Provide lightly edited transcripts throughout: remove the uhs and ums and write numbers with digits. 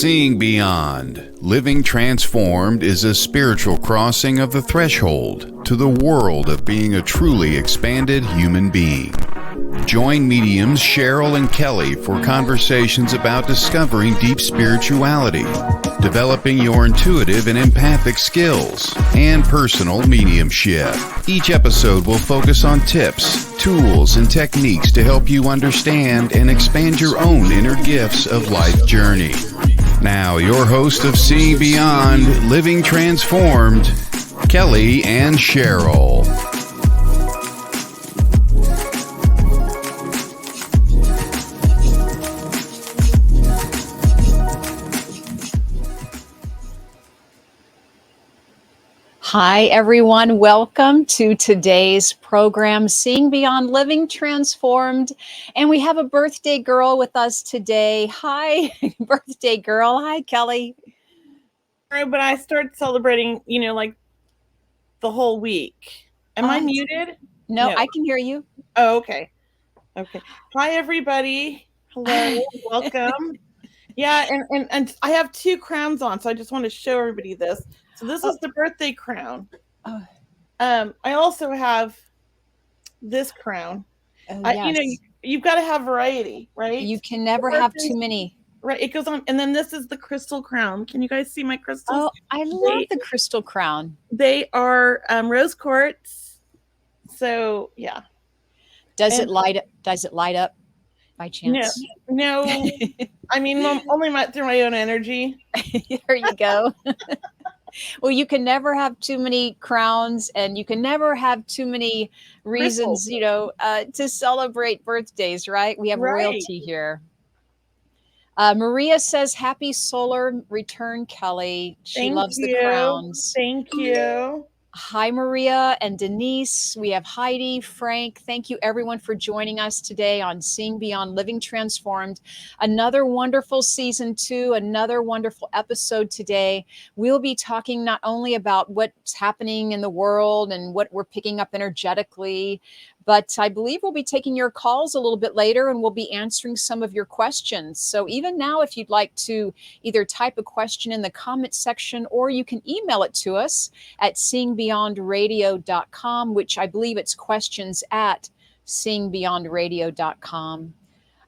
Seeing Beyond, Living Transformed is a spiritual crossing of the threshold to the world of being a truly expanded human being. Join Mediums Cheryl and Kelley for conversations about discovering deep spirituality, developing your intuitive and empathic skills, and personal mediumship. Each episode will focus on tips, tools, and techniques to help you understand and expand your own inner gifts of life journey. Now, your host of Seeing Beyond, Living Transformed, Kelley and Cheryl. Hi, everyone. Welcome to today's program, Seeing Beyond, Living Transformed. And we have a birthday girl with us today. Hi, birthday girl. Hi, Kelley. But I started celebrating, like the whole week. Am I muted? No, I can hear you. Oh, okay. Okay. Hi, everybody. Hello. Welcome. Yeah, and I have two crowns on, so I just want to show everybody this. So this is the birthday crown. I also have this crown. Yes. You've got to have variety, right? You can never have too many. Right. It goes on. And then this is the crystal crown. Can you guys see my crystals? Oh, I love the crystal crown. They are rose quartz. So, yeah. Does it light up by chance? No. I mean, only through my own energy. There you go. Well, you can never have too many crowns, and you can never have too many reasons, to celebrate birthdays, right? We have royalty here. Maria says, happy solar return, Kelley. She loves the crowns. Thank you. Hi, Maria and Denise. We have Heidi, Frank. Thank you, everyone, for joining us today on Seeing Beyond, Living Transformed. Another wonderful season 2, another wonderful episode today. We'll be talking not only about what's happening in the world and what we're picking up energetically, but I believe we'll be taking your calls a little bit later, and we'll be answering some of your questions. So even now, if you'd like to either type a question in the comment section, or you can email it to us at seeingbeyondradio.com, which I believe it's questions at seeingbeyondradio.com.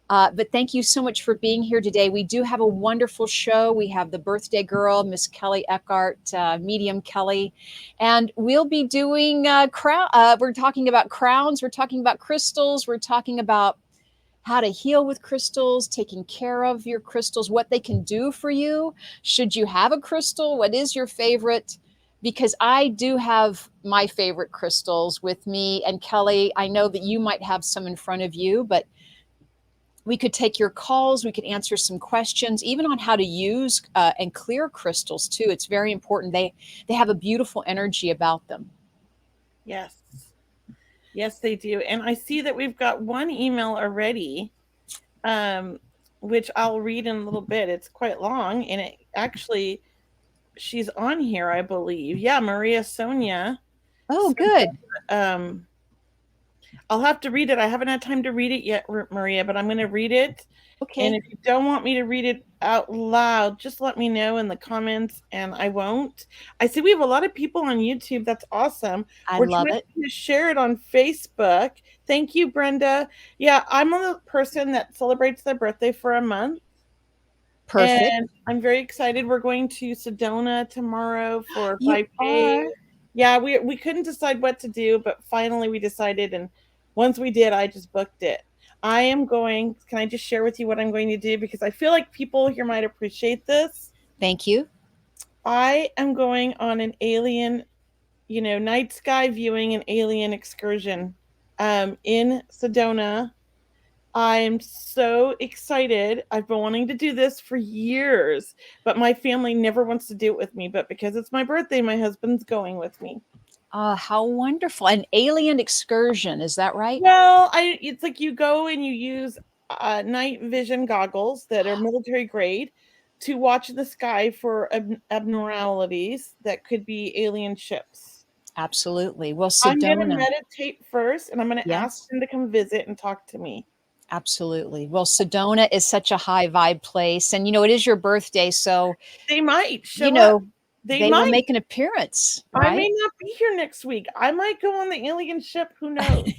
But thank you so much for being here today. We do have a wonderful show. We have the birthday girl, Miss Kelley Eckhardt, Medium Kelley, and we'll be doing we're talking about crowns. We're talking about crystals. We're talking about how to heal with crystals, taking care of your crystals, what they can do for you. Should you have a crystal? What is your favorite? Because I do have my favorite crystals with me. And Kelley, I know that you might have some in front of you, but we could take your calls. We could answer some questions, even on how to use and clear crystals too. It's very important. They have a beautiful energy about them. Yes. Yes, they do. And I see that we've got one email already, which I'll read in a little bit. It's quite long. And it actually, she's on here, I believe. Yeah, Maria Sonia. Oh, good. I'll have to read it. I haven't had time to read it yet, Maria, but I'm going to read it. Okay. And if you don't want me to read it out loud, just let me know in the comments, and I won't. I see we have a lot of people on YouTube. That's awesome. We're love it. To share it on Facebook. Thank you, Brenda. Yeah, I'm the person that celebrates their birthday for a month. Perfect. And I'm very excited. We're going to Sedona tomorrow for 5 days. Yeah, we couldn't decide what to do, but finally we decided, and once we did, I just booked it. Can I just share with you what I'm going to do? Because I feel like people here might appreciate this. Thank you. I am going on an alien, night sky viewing, an alien excursion in Sedona. I'm so excited. I've been wanting to do this for years, but my family never wants to do it with me. But because it's my birthday, my husband's going with me. How wonderful. An alien excursion. Is that right? Well, it's like you go and you use night vision goggles that are military grade to watch the sky for abnormalities that could be alien ships. Absolutely. Well, I'm going to meditate first, and I'm going to ask them to come visit and talk to me. Absolutely. Well, Sedona is such a high vibe place. And, it is your birthday. So, They might you show up. know, They they will might. make an appearance, I right? may not be here next week. I might go on the alien ship. Who knows?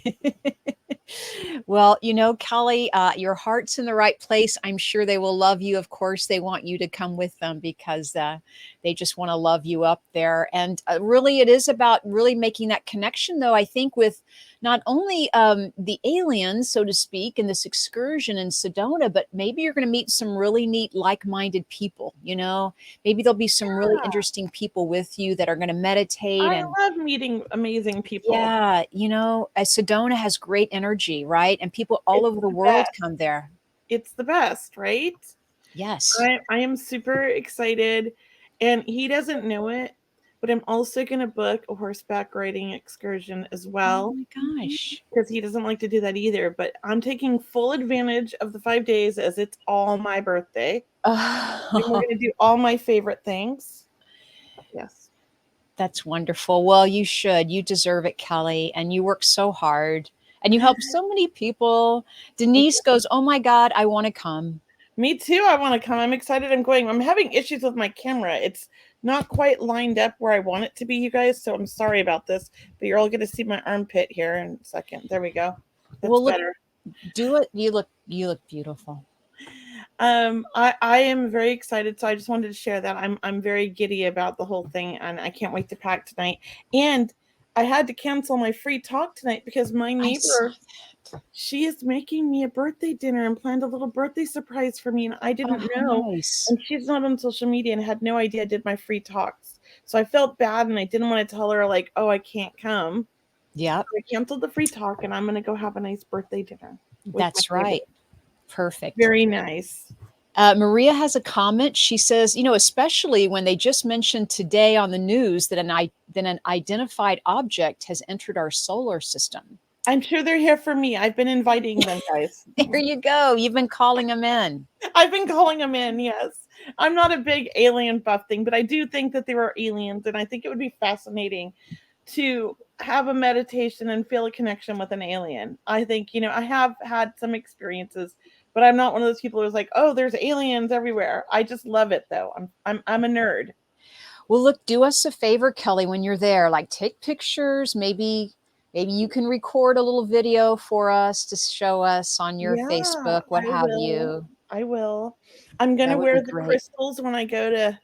Well, Kelly, your heart's in the right place. I'm sure they will love you. Of course, they want you to come with them because they just want to love you up there. And really, it is about really making that connection, though, I think, with not only the aliens, so to speak, in this excursion in Sedona, but maybe you're going to meet some really neat, like minded people. Maybe there'll be some really Yeah. interesting people with you that are going to meditate I and love meeting amazing people. yeah, Sedona has great energy, right? And people all It's over the the world best. come there. It's the best, right? Yes. I am super excited, and he doesn't know it, but I'm also going to book a horseback riding excursion as Oh well my gosh. because he doesn't like to do that either. But I'm taking full advantage of the 5 days as it's all my birthday, and we're Oh, going to do all my favorite things. Yes. that's wonderful. Well, you should. You deserve it, Kelly. And you work so hard and you help so many people. Denise goes, "Oh my God, I want to come." Me too. I want to come. I'm excited. I'm going. I'm having issues with my camera. It's not quite lined up where I want it to be, you guys. So I'm sorry about this, but you're all going to see my armpit here in a second. There we go. That's Well, look, better. do it. You look beautiful. I am very excited. So I just wanted to share that. I'm very giddy about the whole thing, and I can't wait to pack tonight. And I had to cancel my free talk tonight because my I saw neighbor, that. she is making me a birthday dinner and planned a little birthday surprise for me, and I Oh, didn't how know. nice. And she's not on social media and had no idea I did my free talks. So I felt bad, and I didn't want to tell her like, "Oh, I can't come." Yep, So I canceled the free talk, and I'm going to go have a nice birthday dinner with my that's neighbor. right. Perfect. Very nice. Maria has a comment. She says, especially when they just mentioned today on the news that an identified object has entered our solar system. I'm sure they're here for me. I've been inviting them, guys. There you go. You've been calling them in. I've been calling them in, yes. I'm not a big alien buff thing, but I do think that there are aliens, and I think it would be fascinating to have a meditation and feel a connection with an alien. I think, I have had some experiences, but I'm not one of those people who's like, "Oh, there's aliens everywhere." I just love it though. I'm a nerd. Well, look, do us a favor, Kelly, when you're there. Like, take pictures. Maybe you can record a little video for us to show us on your Yeah, Facebook, what I have will. you. I will. I'm going to That would wear be the great. crystals when I go to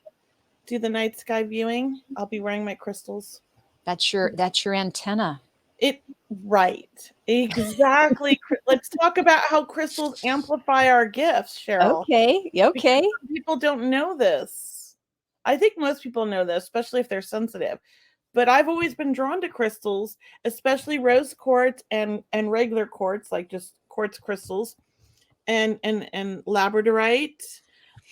do the night sky viewing. I'll be wearing my crystals. That's your antenna. It right. Exactly. Let's talk about how crystals amplify our gifts, Cheryl, Okay. because Okay. some people don't know this. I think most people know this, especially if they're sensitive. But I've always been drawn to crystals, especially rose quartz and regular quartz, like just quartz crystals and labradorite.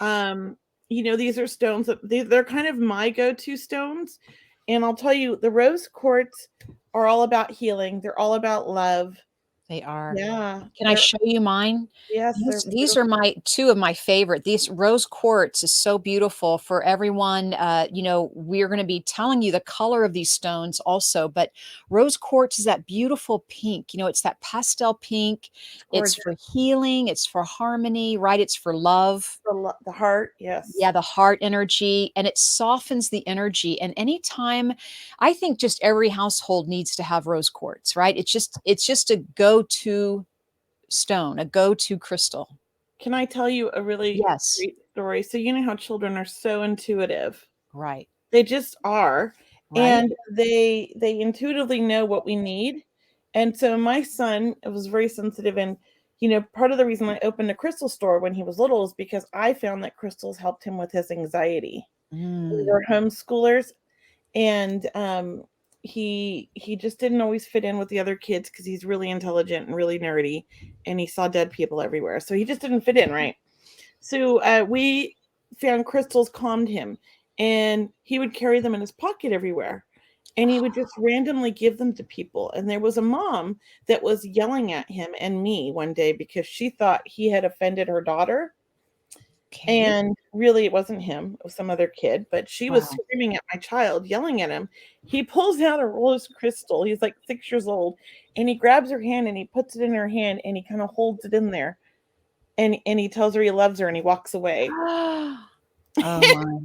Um, these are stones that they're kind of my go-to stones. And I'll tell you, the rose quartz are all about healing. They're all about love. They are. Yeah. Can I show you mine? Yes, they're These are beautiful. my two of my favorite. These rose quartz is so beautiful for everyone. We're going to be telling you the color of these stones also, but rose quartz is that beautiful pink. It's that pastel pink. It's It's gorgeous. for healing. It's for harmony, right? It's for love. The heart, yes. Yeah, the heart energy, and it softens the energy. And anytime, I think just every household needs to have rose quartz, right? It's just a go-to stone, a go-to crystal. Can I tell you a really Yes, great story? So you know how children are so intuitive. right, They just are. right. And they intuitively know what we need. And so my son was very sensitive, and part of the reason I opened a crystal store when he was little is because I found that crystals helped him with his anxiety. We Mm, were homeschoolers, and he just didn't always fit in with the other kids because he's really intelligent and really nerdy, and he saw dead people everywhere. So he just didn't fit in, right? So we found crystals calmed him, and he would carry them in his pocket everywhere. And he would just randomly give them to people. And there was a mom that was yelling at him and me one day because she thought he had offended her daughter. Okay. And really, it wasn't him. It was some other kid, but she was Wow. screaming at my child, yelling at him. He pulls out a rose crystal. He's like 6 years old, and he grabs her hand and he puts it in her hand and he kind of holds it in there. And he tells her he loves her and he walks away. Oh my.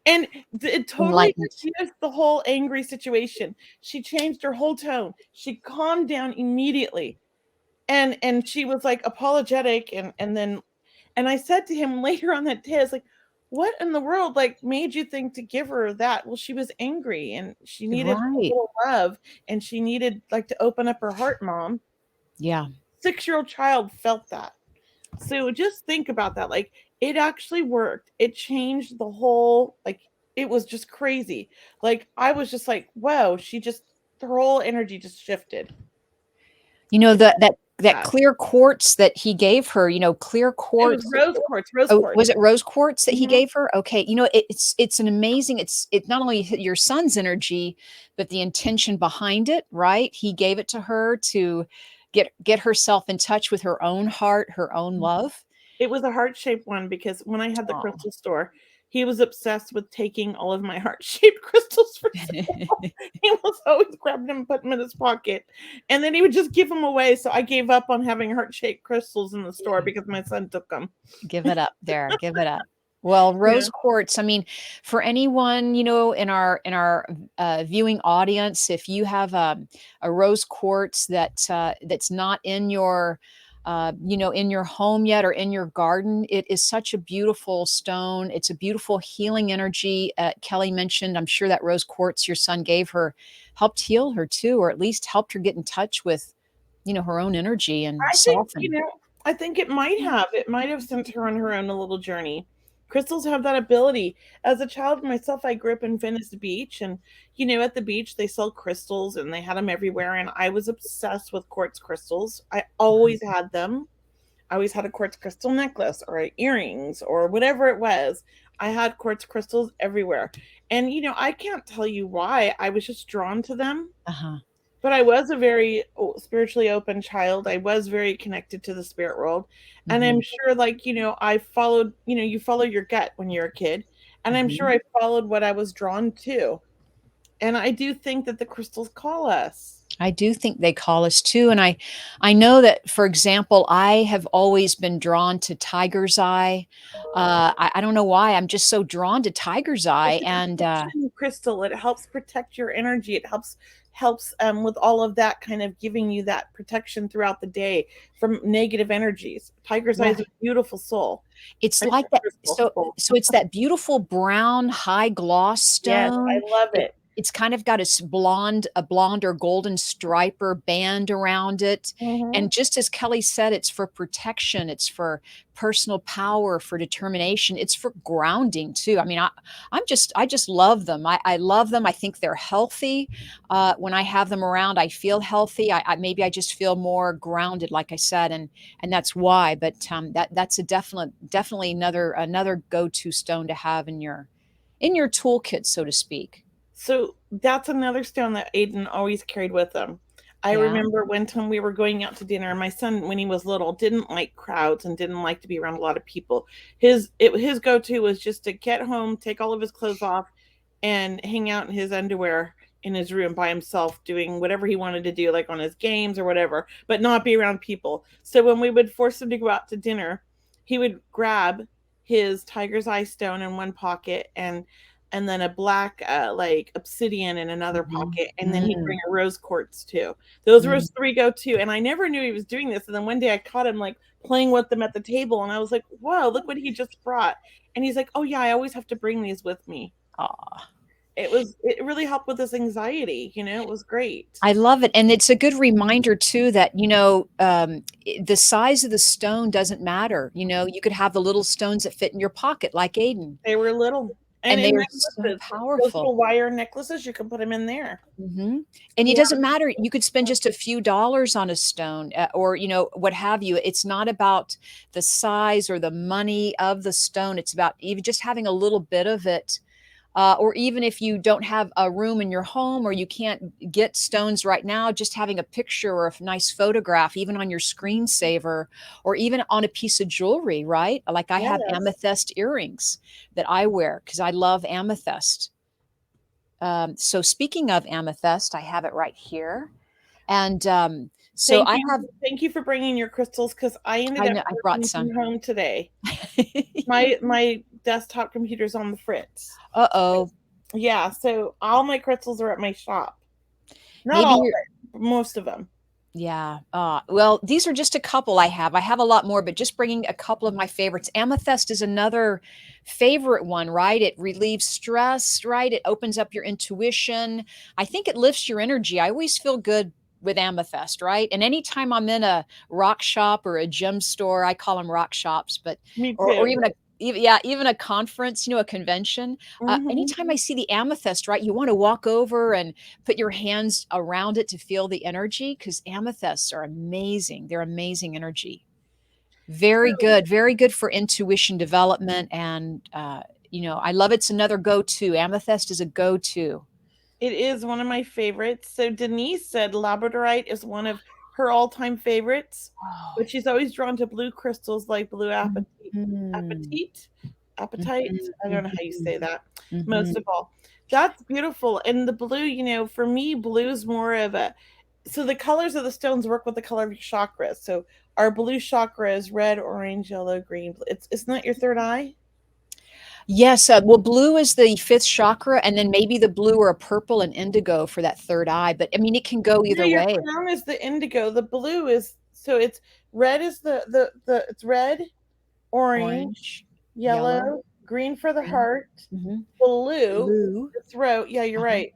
And it totally Enlightened. diffused the whole angry situation. She changed her whole tone. She calmed down immediately. And she was like apologetic and I said to him later on that day, I was like, what in the world like made you think to give her that? Well, she was angry and she needed a Right. little love and she needed like to open up her heart, Mom. Yeah. 6-year-old child felt that. So just think about that. Like it actually worked. It changed the whole, like it was just crazy. Like I was just like, wow, her whole energy just shifted. You know, that That. clear quartz that he gave her, clear It quartz. was rose quartz, Oh, quartz. was it rose quartz that he Mhm. gave her? Okay. It's an amazing, it's not only your son's energy, but the intention behind it, right? He gave it to her to get herself in touch with her own heart, her own love. It was a heart-shaped one because when I had the Oh. crystal store, he was obsessed with taking all of my heart-shaped crystals for sale. He was always grabbing them and putting them in his pocket. And then he would just give them away. So I gave up on having heart-shaped crystals in the store because my son took them. Give it up there. Give it up. Well, rose Yeah. quartz, I mean, for anyone, in our viewing audience, if you have a rose quartz that's not in your in your home yet or in your garden, it is such a beautiful stone. It's a beautiful healing energy. Kelley mentioned, I'm sure that rose quartz your son gave her helped heal her too, or at least helped her get in touch with, her own energy and I think, soften. I think it might have sent her on her own a little journey. Crystals have that ability. As a child myself, I grew up in Venice Beach, and at the beach they sell crystals and they had them everywhere. And I was obsessed with quartz crystals. I always had them. I always had a quartz crystal necklace or earrings or whatever it was. I had quartz crystals everywhere. And I can't tell you why. I was just drawn to them. Uh-huh. But I was a very spiritually open child. I was very connected to the spirit world. And I'm Mhm. sure, like, I followed, you follow your gut when you're a kid. And I'm sure Mhm. I followed what I was drawn to. And I do think that the crystals call us. I do think they call us too, and I know that, for example, I have always been drawn to tiger's eye. I don't know why, I'm just so drawn to tiger's eye, It's a and, protection crystal. It helps protect your energy. It helps with all of that, kind of giving you that protection throughout the day from negative energies. Tiger's eye is a right. beautiful soul. It's It's like a that, crystal so soul. it's that beautiful brown high gloss Yes, I stone. love It it. it's kind of got a blonde or golden stripe or band around it, Hmm. and just as Kelley said, it's for protection, it's for personal power, for determination, it's for grounding too. I mean, I just love them. I love them. I think they're healthy. When I have them around, I feel healthy. Maybe I just feel more grounded, like I said, and that's why. But that's a definitely another go-to stone to have in your toolkit, so to speak. So that's another stone that Aiden always carried with him. I Yeah. remember one time we were going out to dinner, and my son, when he was little, didn't like crowds and didn't like to be around a lot of people. His go-to was just to get home, take all of his clothes off, and hang out in his underwear in his room by himself, doing whatever he wanted to do, like on his games or whatever, but not be around people. So when we would force him to go out to dinner, he would grab his tiger's eye stone in one pocket and then a black like obsidian in another Mhm. pocket, and then he'd Mm, bring a rose quartz too. Those were mm. his three go-to, and I never knew he was doing this. And then one day I caught him like playing with them at the table, and I was like, "Wow, look what he just brought!" And he's like, "Oh yeah, I always have to bring these with me." Aw. It really helped with his anxiety. It was great. I love it, and it's a good reminder too that, the size of the stone doesn't matter. You could have the little stones that fit in your pocket like Aiden, They were little, and and they in are so necklaces, those powerful. little wire necklaces, you can put them in there. Mhm. And it Yeah. doesn't matter, you could spend just a few dollars on a stone, or, what have you. It's not about the size or the money of the stone, it's about even just having a little bit of it, or even if you don't have a room in your home or you can't get stones right now, just having a picture or a nice photograph, even on your screensaver or even on a piece of jewelry, right? Like I have Yes. amethyst earrings that I wear because I love amethyst. So speaking of amethyst, I have it right here. And so Thank you for bringing your crystals, because I ended I up know I brought working some. from home today. My desktop computer's on the fritz. Uh-oh. Yeah, so all my crystals are at my shop. Not Maybe all of you're, it, but most of them. yeah. Well, these are just a couple I have. I have a lot more, but just bringing a couple of my favorites. Amethyst is another favorite one, right? It relieves stress, right? It opens up your intuition. I think it lifts your energy. I always feel good with amethyst, right? And anytime I'm in a rock shop or a gem store, I call them rock shops, but Me or too. even even a conference, a convention. Mhm. Anytime I see the amethyst, right, you want to walk over and put your hands around it to feel the energy because amethysts are amazing. They're amazing energy. Very good for intuition development. And, I love it's another go to. Amethyst is a go to. It is one of my favorites. So Denise said labradorite is one of her all-time favorites, Oh. but she's always drawn to blue crystals like blue Mhm. apatite. Mhm. I don't know how you Mhm. say that. Mhm. Most of all, that's beautiful. And the blue, for me, blue is more of a. So the colors of the stones work with the color of your chakras. So our blue chakra is red, orange, yellow, green. It's not your third eye. Yes, well, blue is the fifth chakra, and then maybe the blue or a purple and indigo for that third eye. But I mean, it can go No, either your way. crown is the indigo. The blue is, so it's red is the it's red, orange, Orange, yellow, yellow, green for the green, heart, mhm, blue, blue, the throat. Yeah, you're uh-huh, right.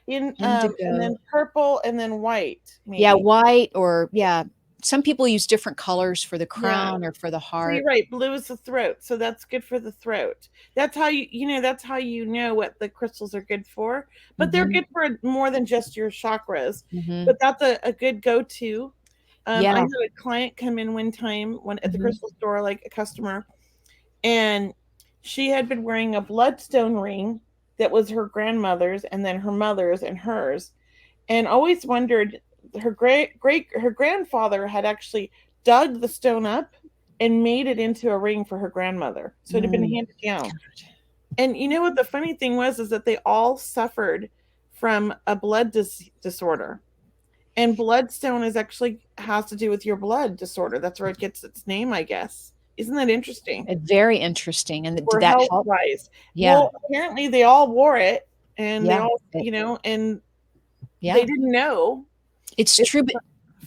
And then indigo. purple and then white, Yeah, maybe. white or yeah, some people use different colors for the Yeah. crown or for the So you're heart. right. Blue is the throat. So that's good for the throat. That's how that's how you know what the crystals are good for. But they're Mhm, good for more than just your chakras. mhm. But that's a good go-to. I Yeah, had a client come in one time at the mhm. crystal store, like a customer, and she had been wearing a bloodstone ring that was her grandmother's and then her mother's and hers, and always wondered, her grandfather had actually dug the stone up and made it into a ring for her grandmother. So it had been Mm. handed down. And you know what the funny thing was is that they all suffered from a blood disorder. And bloodstone is actually has to do with your blood disorder. That's where it gets its name, I guess. Isn't that interesting? Very interesting, and did For that health help? wise. Yeah, Well, apparently they all wore it, and they yeah, all, and they yeah. didn't know. It's It's true, but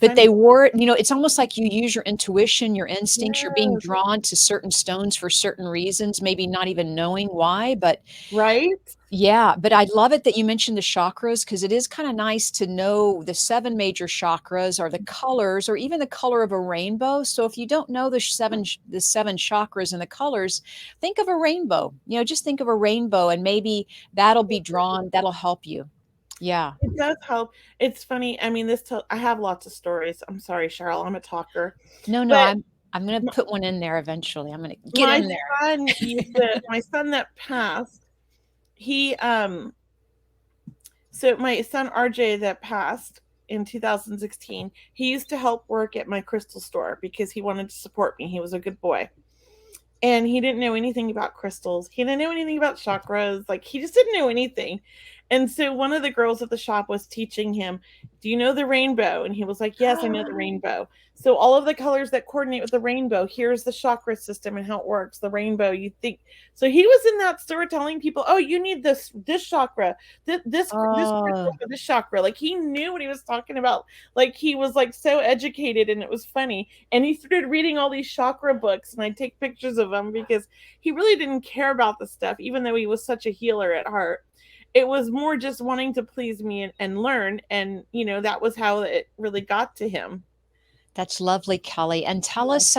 funny. they wore it, it's almost like you use your intuition, your instincts, you're being Yes. drawn to certain stones for certain reasons, maybe not even knowing why, but Right? yeah, but I love it that you mentioned the chakras because it is kind of nice to know the seven major chakras or the colors or even the color of a rainbow. So if you don't know the seven chakras and the colors, think of a rainbow. Just think of a rainbow and maybe that'll help you. Yeah. It does help. It's funny. I mean, I have lots of stories. I'm sorry, Cheryl. I'm a talker. No, But I'm gonna put one in there eventually. I'm gonna get my in there. my son that passed, he so my son RJ that passed in 2016, he used to help work at my crystal store because he wanted to support me. He was a good boy. And he didn't know anything about crystals. He didn't know anything about chakras. Like, he just didn't know anything. And so one of the girls at the shop was teaching him, "Do you know the rainbow?" And he was like, "Yes, I know the rainbow." So all of the colors that coordinate with the rainbow, here's the chakra system and how it works. The rainbow, you think. So he was in that store telling people, "Oh, you need this chakra, this crystal Oh, for this chakra." Like, he knew what he was talking about. Like, he was like so educated, and it was funny. And he started reading all these chakra books, and I take pictures of them because he really didn't care about the stuff, even though he was such a healer at heart. It was more just wanting to please me and learn. And, that was how it really got to him. that's lovely, Kelly. And tell us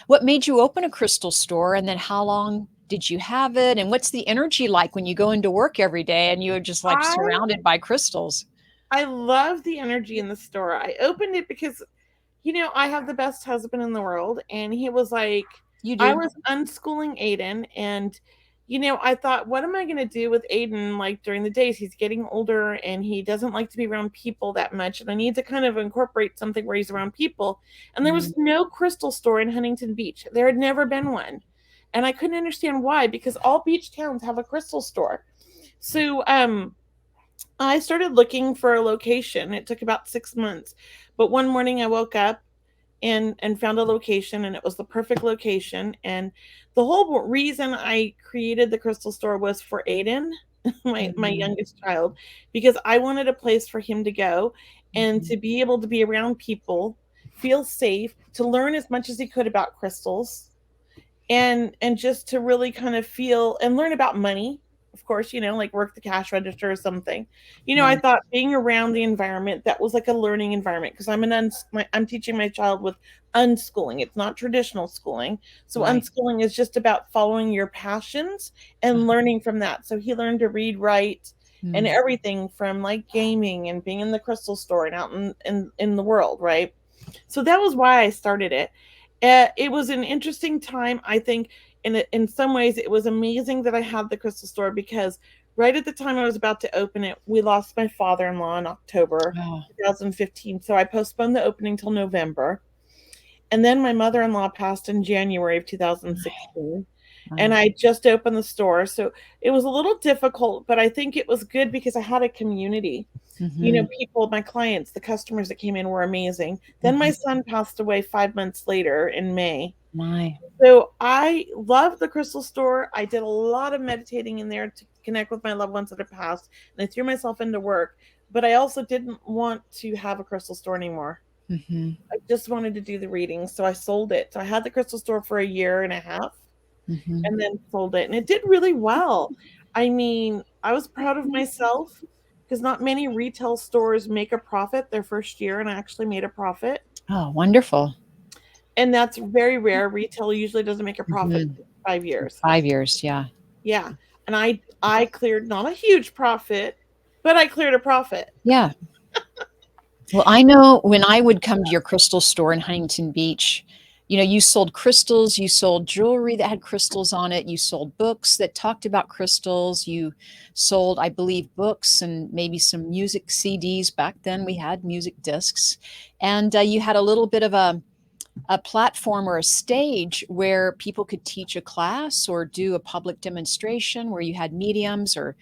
what made you open a crystal store, and then how long did you have it, and what's the energy like when you go into work every day and you're just like I surrounded by crystals? I love the energy in the store. I opened it because, I have the best husband in the world, and he was like, You I do. was unschooling Aiden, and I thought, what am I going to do with Aiden? Like during the days, he's getting older and he doesn't like to be around people that much. And I need to kind of incorporate something where he's around people. And there was no crystal store in Huntington Beach. There had never been one. And I couldn't understand why, because all beach towns have a crystal store. So I started looking for a location. It took about 6 months. But one morning I woke up and found a location, and it was the perfect location. And the whole reason I created the crystal store was for Aiden, my youngest child, because I wanted a place for him to go and to be able to be around people, feel safe, to learn as much as he could about crystals, and just to really kind of feel and learn about money, of course, like work the cash register or something. I thought being around the environment that was like a learning environment, because I'm teaching my child with unschooling. It's not traditional schooling. So unschooling is just about following your passions and learning from that. So he learned to read, write, and everything from like gaming and being in the crystal store and out in the world, right? So that was why I started it. It was an interesting time, I think. In some ways, it was amazing that I had the crystal store, because right at the time I was about to open it, we lost my father-in-law in October 2015. So I postponed the opening till November. And then my mother-in-law passed in January of 2016. And I just opened the store. So it was a little difficult, but I think it was good because I had a community. People, my clients, the customers that came in were amazing. Then my son passed away 5 months later in May. So I love the crystal store. I did a lot of meditating in there to connect with my loved ones that have passed. And I threw myself into work. But I also didn't want to have a crystal store anymore. I just wanted to do the readings. So I sold it. So I had the crystal store for a year and a half. And then sold it. And it did really well. I mean, I was proud of myself, because not many retail stores make a profit their first year, and I actually made a profit. Oh, wonderful. And that's very rare. Retail usually doesn't make a profit for 5 years. 5 years, yeah. Yeah. And I cleared not a huge profit, but I cleared a profit. Yeah. Well, I know when I would come to your crystal store in Huntington Beach, you sold crystals, you sold jewelry that had crystals on it, you sold books that talked about crystals, you sold, I believe, books and maybe some music CDs. Back then we had music discs, and you had a little bit of a platform or a stage where people could teach a class or do a public demonstration, where you had mediums or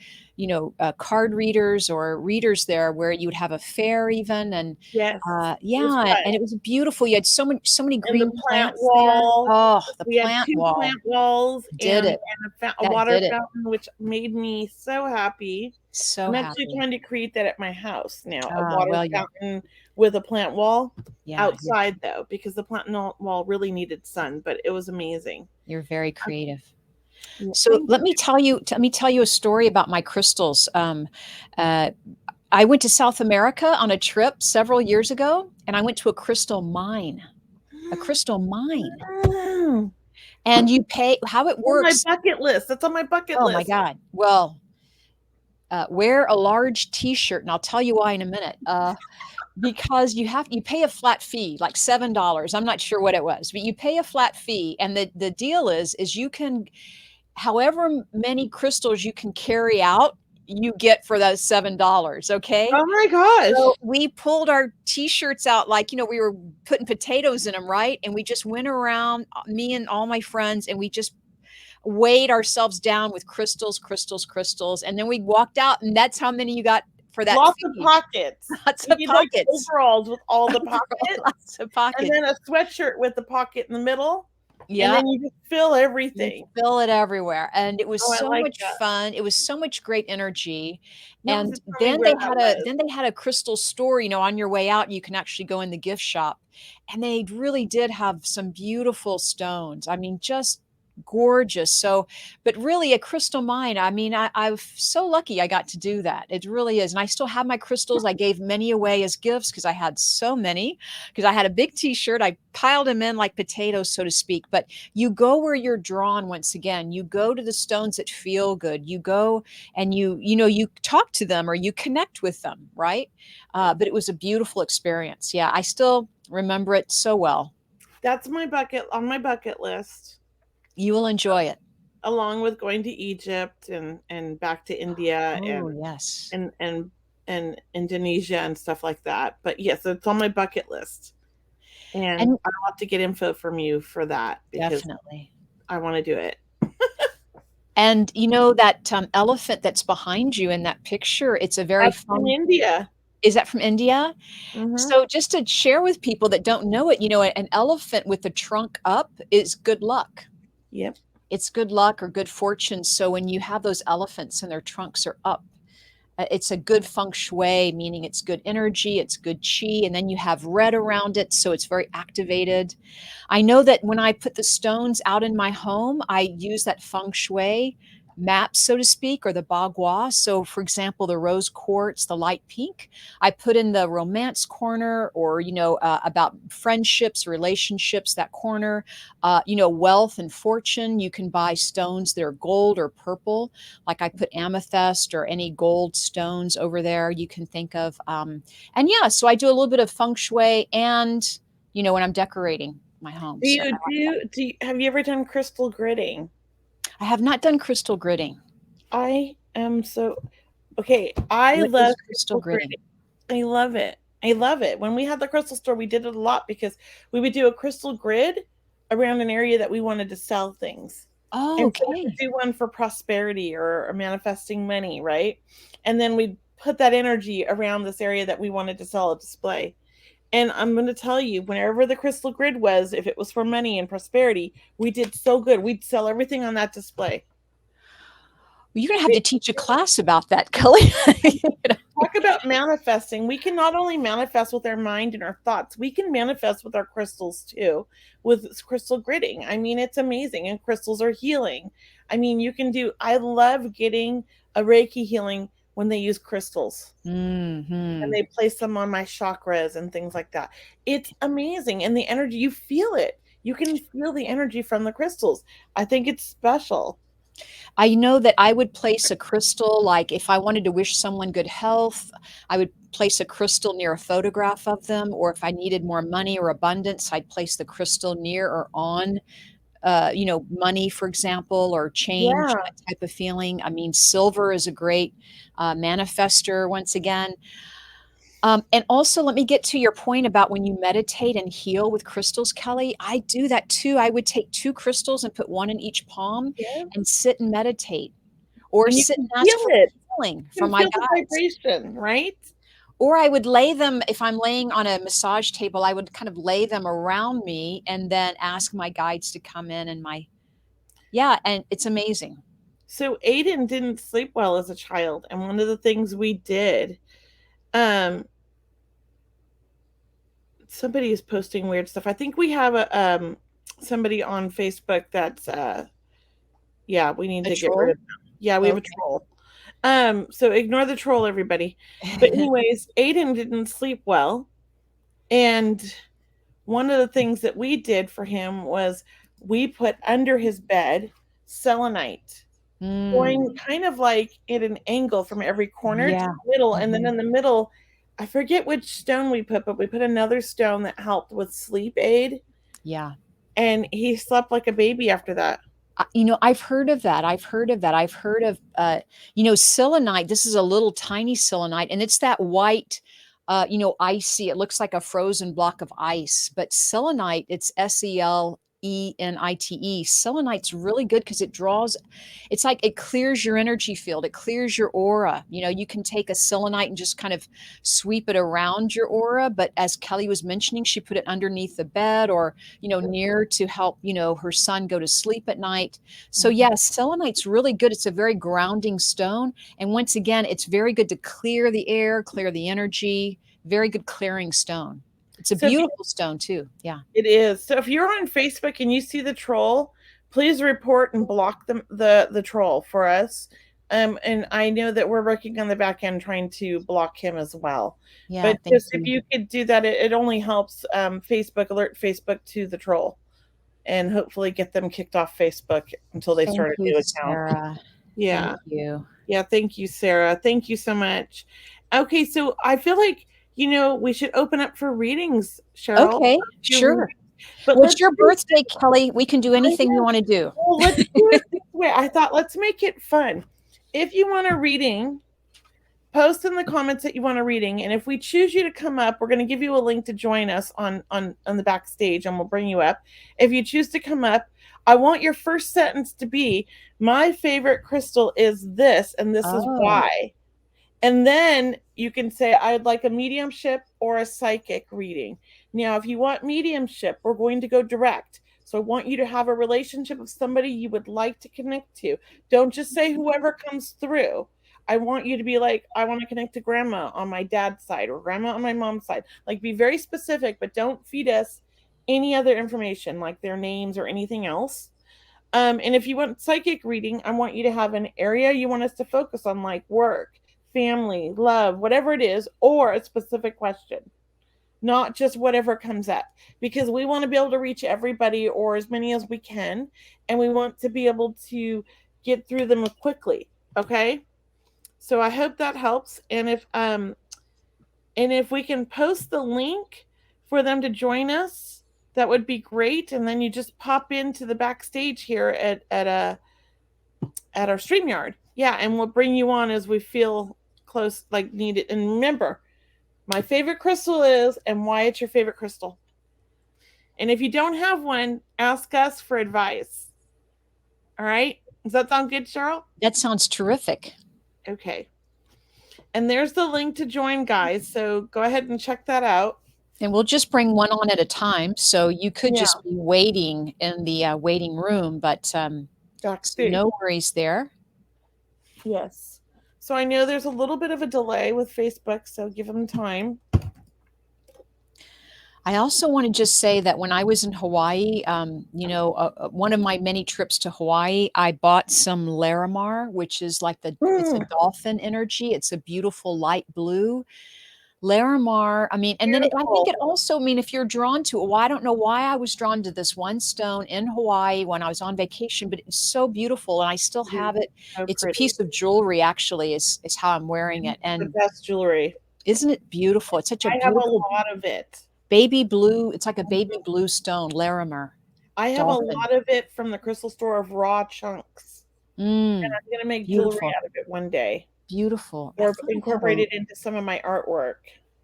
card readers or readers there, where you would have a fair even. And yes, and it was beautiful. You had so many green and the plant plants wall. there. Oh, the we plant had two wall. plant walls Did it. and a water fountain, which made me so happy. I'm actually trying to create that at my house now, a water fountain with a plant wall outside, though, because the plant wall really needed sun, but it was amazing. You're very creative. So let me tell you a story about my crystals. I went to South America on a trip several years ago, and I went to a crystal mine. And you pay, how it works. On my bucket list. That's on my bucket list. Oh my God. Well, wear a large t-shirt, and I'll tell you why in a minute. Because you pay a flat fee, like $7. I'm not sure what it was, but you pay a flat fee. And the deal is you can, however many crystals you can carry out, you get for those $7. Okay. Oh my gosh. So we pulled our t-shirts out, like, we were putting potatoes in them. Right. And we just went around, me and all my friends, and we just weighed ourselves down with crystals. And then we walked out, and that's how many you got for that. Lots of pockets. Lots of pockets. Like overalls with all the pockets. Lots of pockets. And then a sweatshirt with the pocket in the middle. Yeah. And then you just fill everything. You fill it everywhere. And it was much fun. It was so much great energy. And then they had a crystal store, on your way out, you can actually go in the gift shop. And they really did have some beautiful stones. I mean, just gorgeous. So, but really a crystal mine. I mean, I'm so lucky I got to do that. It really is. And I still have my crystals. I gave many away as gifts because I had so many, because I had a big t-shirt. I piled them in like potatoes, so to speak. But you go where you're drawn. Once again, you go to the stones that feel good. You go and you talk to them or you connect with them. Right. But it was a beautiful experience. Yeah. I still remember it so well. That's on my bucket list. You will enjoy it. along with going to Egypt and back to India Oh, yes. and Indonesia and stuff like that. But yes, it's on my bucket list. And And I'll have to get info from you for that because definitely. I want to do it. And you know that elephant that's behind you in that picture, it's a very That's from fun. India. Is that from India? Mhm. So just to share with people that don't know it, you know, an elephant with the trunk up is good luck. Yep. It's good luck or good fortune. So when you have those elephants and their trunks are up, it's a good feng shui, meaning it's good energy, it's good chi, and then you have red around it, so it's very activated. I know that when I put the stones out in my home, I use that feng shui map, so to speak, or the bagua. So, for example, the rose quartz, the light pink, I put in the romance corner, or about friendships, relationships, that corner. Wealth and fortune. You can buy stones that are gold or purple, like I put amethyst or any gold stones over there. You can think of, and yeah. So I do a little bit of feng shui, and when I'm decorating my home. So Have you ever done crystal gridding? I have not done crystal gridding. I am so okay. I What love is crystal gridding? I love it. I love it. When we had the crystal store, we did it a lot because we would do a crystal grid around an area that we wanted to sell things. Oh, And so we would okay. do one for prosperity or manifesting money, right? And then we'd put that energy around this area that we wanted to sell a display. And I'm going to tell you, whenever the crystal grid was, if it was for money and prosperity, we did so good. We'd sell everything on that display. Well, you're going to have to teach a class about that, Kelley. Talk about manifesting. We can not only manifest with our mind and our thoughts, we can manifest with our crystals too, with crystal gridding. I mean, it's amazing. And crystals are healing. I mean, I love getting a Reiki healing when they use crystals. Mm-hmm. And they place them on my chakras and things like that. It's amazing. And the energy, you feel it. You can feel the energy from the crystals. I think it's special. I know that I would place a crystal, like if I wanted to wish someone good health, I would place a crystal near a photograph of them. Or if I needed more money or abundance, I'd place the crystal near or on, money, for example, or change, Yeah. that type of feeling. I mean, silver is a great manifester, once again. And also, let me get to your point about when you meditate and heal with crystals, Kelley. I do that too. I would take 2 crystals and put one in each palm Yeah. and sit and meditate, or And you sit can and ask feel for it. healing You from can my feel the guides. vibration, right? Or I would lay them, if I'm laying on a massage table, I would kind of lay them around me and then ask my guides to come in, and and it's amazing. So Aiden didn't sleep well as a child, and one of the things we did, somebody is posting weird stuff. I think we have somebody on Facebook that's we need A to get rid troll? of them. Yeah, we have a Okay. troll. So ignore the troll, everybody. But anyways, Aiden didn't sleep well, and one of the things that we did for him was we put under his bed selenite, going kind of like at an angle from every corner to Yeah. the middle. And then Mhm. in the middle, I forget which stone we put, but we put another stone that helped with sleep aid. Yeah. And he slept like a baby after that. I've heard of that. I've heard of that. I've heard of, selenite. This is a little tiny selenite, and it's that white, icy. It looks like a frozen block of ice, but selenite, it's Selenite. Selenite's really good because it's like it clears your energy field. It clears your aura. You can take a selenite and just kind of sweep it around your aura. But as Kelley was mentioning, she put it underneath the bed or, near to help, her son go to sleep at night. So yes, selenite's really good. It's a very grounding stone. And once again, it's very good to clear the air, clear the energy. Very good clearing stone. It's a So beautiful stone too. Yeah. it is. So if you're on Facebook and you see the troll, please report and block the troll for us. And I know that we're working on the back end trying to block him as well. Yeah. But Thank just if you. you could do that, it only helps alert Facebook to the troll, and hopefully get them kicked off Facebook until they Thank start a you, new account. Sarah. Yeah. Thank you. Yeah, thank you, Sarah. Thank you so much. Okay, so I feel like, we should open up for readings, Cheryl. Okay, sure. But Well, it's your birthday, Kelley. We can do anything you want to do. Well, let's do it this way, I thought, let's make it fun. If you want a reading, post in the comments that you want a reading, and if we choose you to come up, we're going to give you a link to join us on the backstage, and we'll bring you up. If you choose to come up, I want your first sentence to be, my favorite crystal is this, and this is why. And then you can say, I'd like a mediumship or a psychic reading. Now, if you want mediumship, we're going to go direct. So I want you to have a relationship with somebody you would like to connect to. Don't just say whoever comes through. I want you to be like, I want to connect to grandma on my dad's side or grandma on my mom's side. Like, be very specific, but don't feed us any other information like their names or anything else. And if you want psychic reading, I want you to have an area you want us to focus on, like work, family, love, whatever it is, or a specific question, not just whatever comes up, because we want to be able to reach everybody or as many as we can, and we want to be able to get through them quickly. Okay, so I hope that helps. And if we can post the link for them to join us, that would be great. And then you just pop into the backstage here at our StreamYard. Yeah, and we'll bring you on as we feel close, like needed. And remember, my favorite crystal is, and why it's your favorite crystal. And if you don't have one, ask us for advice. All right? Does that sound good, Cheryl? That sounds terrific. Okay. And there's the link to join, guys. So go ahead and check that out. And we'll just bring one on at a time. So you could just be waiting in the waiting room, but so no worries there. Yes. So I know there's a little bit of a delay with Facebook, so give them time. I also want to just say that when I was in Hawaii, one of my many trips to Hawaii, I bought some Larimar, which is like it's a dolphin energy. It's a beautiful light blue. Larimar, I mean, and then I think it also, I mean, if you're drawn to it, well, I don't know why I was drawn to this one stone in Hawaii when I was on vacation, but it's so beautiful and I still have it. So it's pretty. A piece of jewelry, actually, is how I'm wearing it. And the best jewelry. Isn't it beautiful? It's such a beautiful. I have a lot of it. Baby blue. It's like a baby blue stone, Larimar. I have dolphin. A lot of it from the crystal store of raw chunks. And I'm going to make jewelry out of it one day. Beautiful. Or incorporate it into some of my artwork.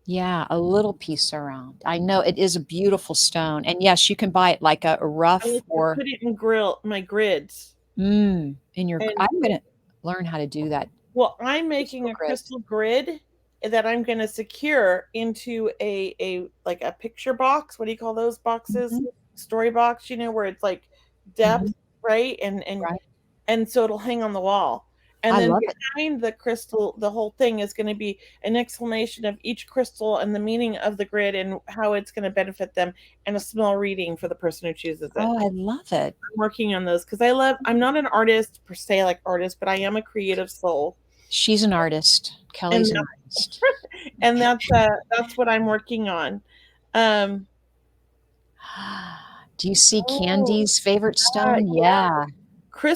Yeah, a little piece around. I know it is a beautiful stone. And yes, you can buy it like a rough or put it in my grids. I'm going to learn how to do that. Well, I'm making a crystal grid that I'm going to secure into a picture box. What do you call those boxes? Mm-hmm. Story box, where it's like depth, right? And so it'll hang on the wall. And then behind the crystal, the whole thing is going to be an explanation of each crystal and the meaning of the grid and how it's going to benefit them, and a small reading for the person who chooses it. Oh, I love it. I'm working on those because I'm not an artist per se, like artist, but I am a creative soul. She's an artist. Kelly's an artist. And that's what I'm working on. Do you see Candy's favorite stone? Yeah. My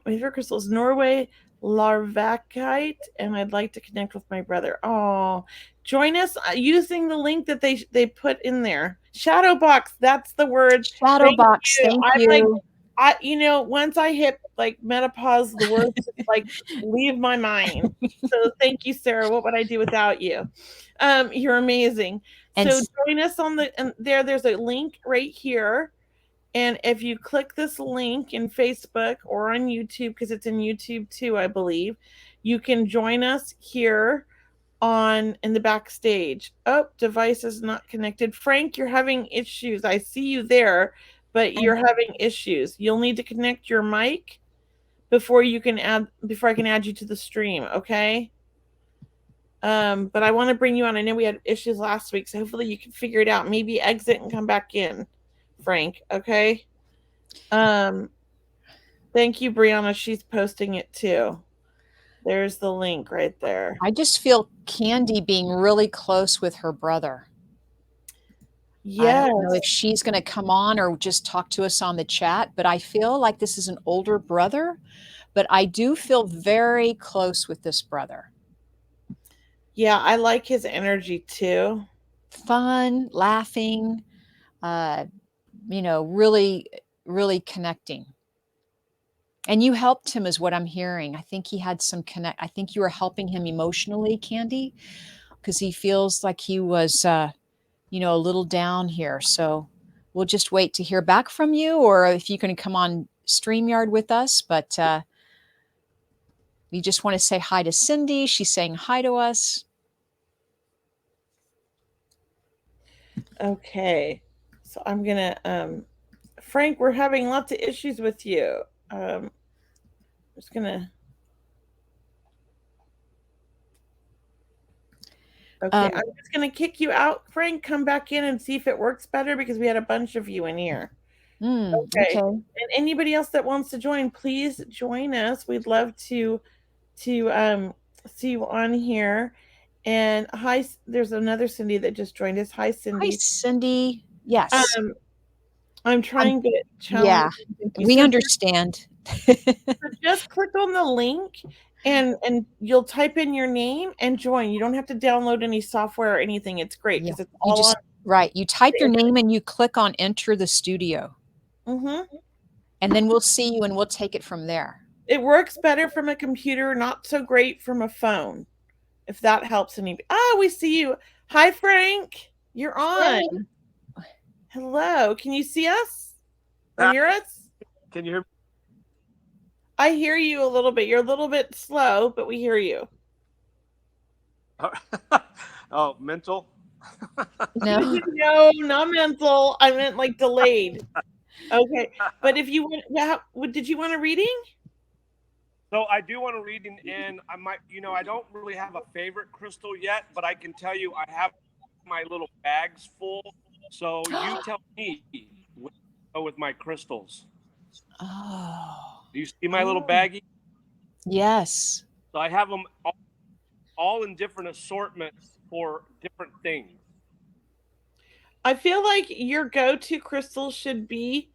favorite crystal is Norway Larvakite, and I'd like to connect with my brother. Oh, join us using the link that they put in there. Shadow box, that's the word. Shadow box, thank you. Once I hit like menopause, the words like leave my mind. So thank you, Sarah. What would I do without you? You're amazing. And so join us there's a link right here. And if you click this link in Facebook or on YouTube, because it's in YouTube too, I believe, you can join us here in the backstage. Oh, device is not connected. Frank, you're having issues. I see you there, but you're having issues. You'll need to connect your mic before I can add you to the stream, okay? But I want to bring you on. I know we had issues last week, so hopefully you can figure it out. Maybe exit and come back in, Frank, okay? Thank you, Brianna. She's posting it too. There's the link right there. I just feel Candy being really close with her brother. Yes. I don't know if she's going to come on or just talk to us on the chat, but I feel like this is an older brother, but I do feel very close with this brother. Yeah, I like his energy too. Fun, laughing, really, really connecting. And you helped him is what I'm hearing. I think he had some connect. I think you were helping him emotionally, Candy, because he feels like he was, a little down here. So we'll just wait to hear back from you, or if you can come on StreamYard with us. But we just want to say hi to Cindy. She's saying hi to us. Okay. So I'm going to, Frank, we're having lots of issues with you. I'm just going to. Okay, I'm just going to kick you out, Frank. Come back in and see if it works better because we had a bunch of you in here. Okay. And anybody else that wants to join, please join us. We'd love to see you on here. And hi, there's another Cindy that just joined us. Hi, Cindy. Hi, Cindy. Yes. I'm trying to challenge. Yeah, we understand. So just click on the link and you'll type in your name and join. You don't have to download any software or anything. It's great because it's all on. Right. You type your name and you click on enter the studio. Mm-hmm. And then we'll see you and we'll take it from there. It works better from a computer, not so great from a phone. If that helps anybody. We see you. Hi, Frank. You're on. Hey. Hello. Can you see us? Or hear us? Can you hear me? I hear you a little bit. You're a little bit slow, but we hear you. Oh, mental? No. No, not mental. I meant like delayed. Okay. But if you want, did you want a reading? So I do want a reading, and I might, I don't really have a favorite crystal yet, but I can tell you I have my little bags full. So you tell me with my crystals. Oh. Do you see my little baggie? Yes. So I have them all in different assortments for different things. I feel like your go-to crystal should be,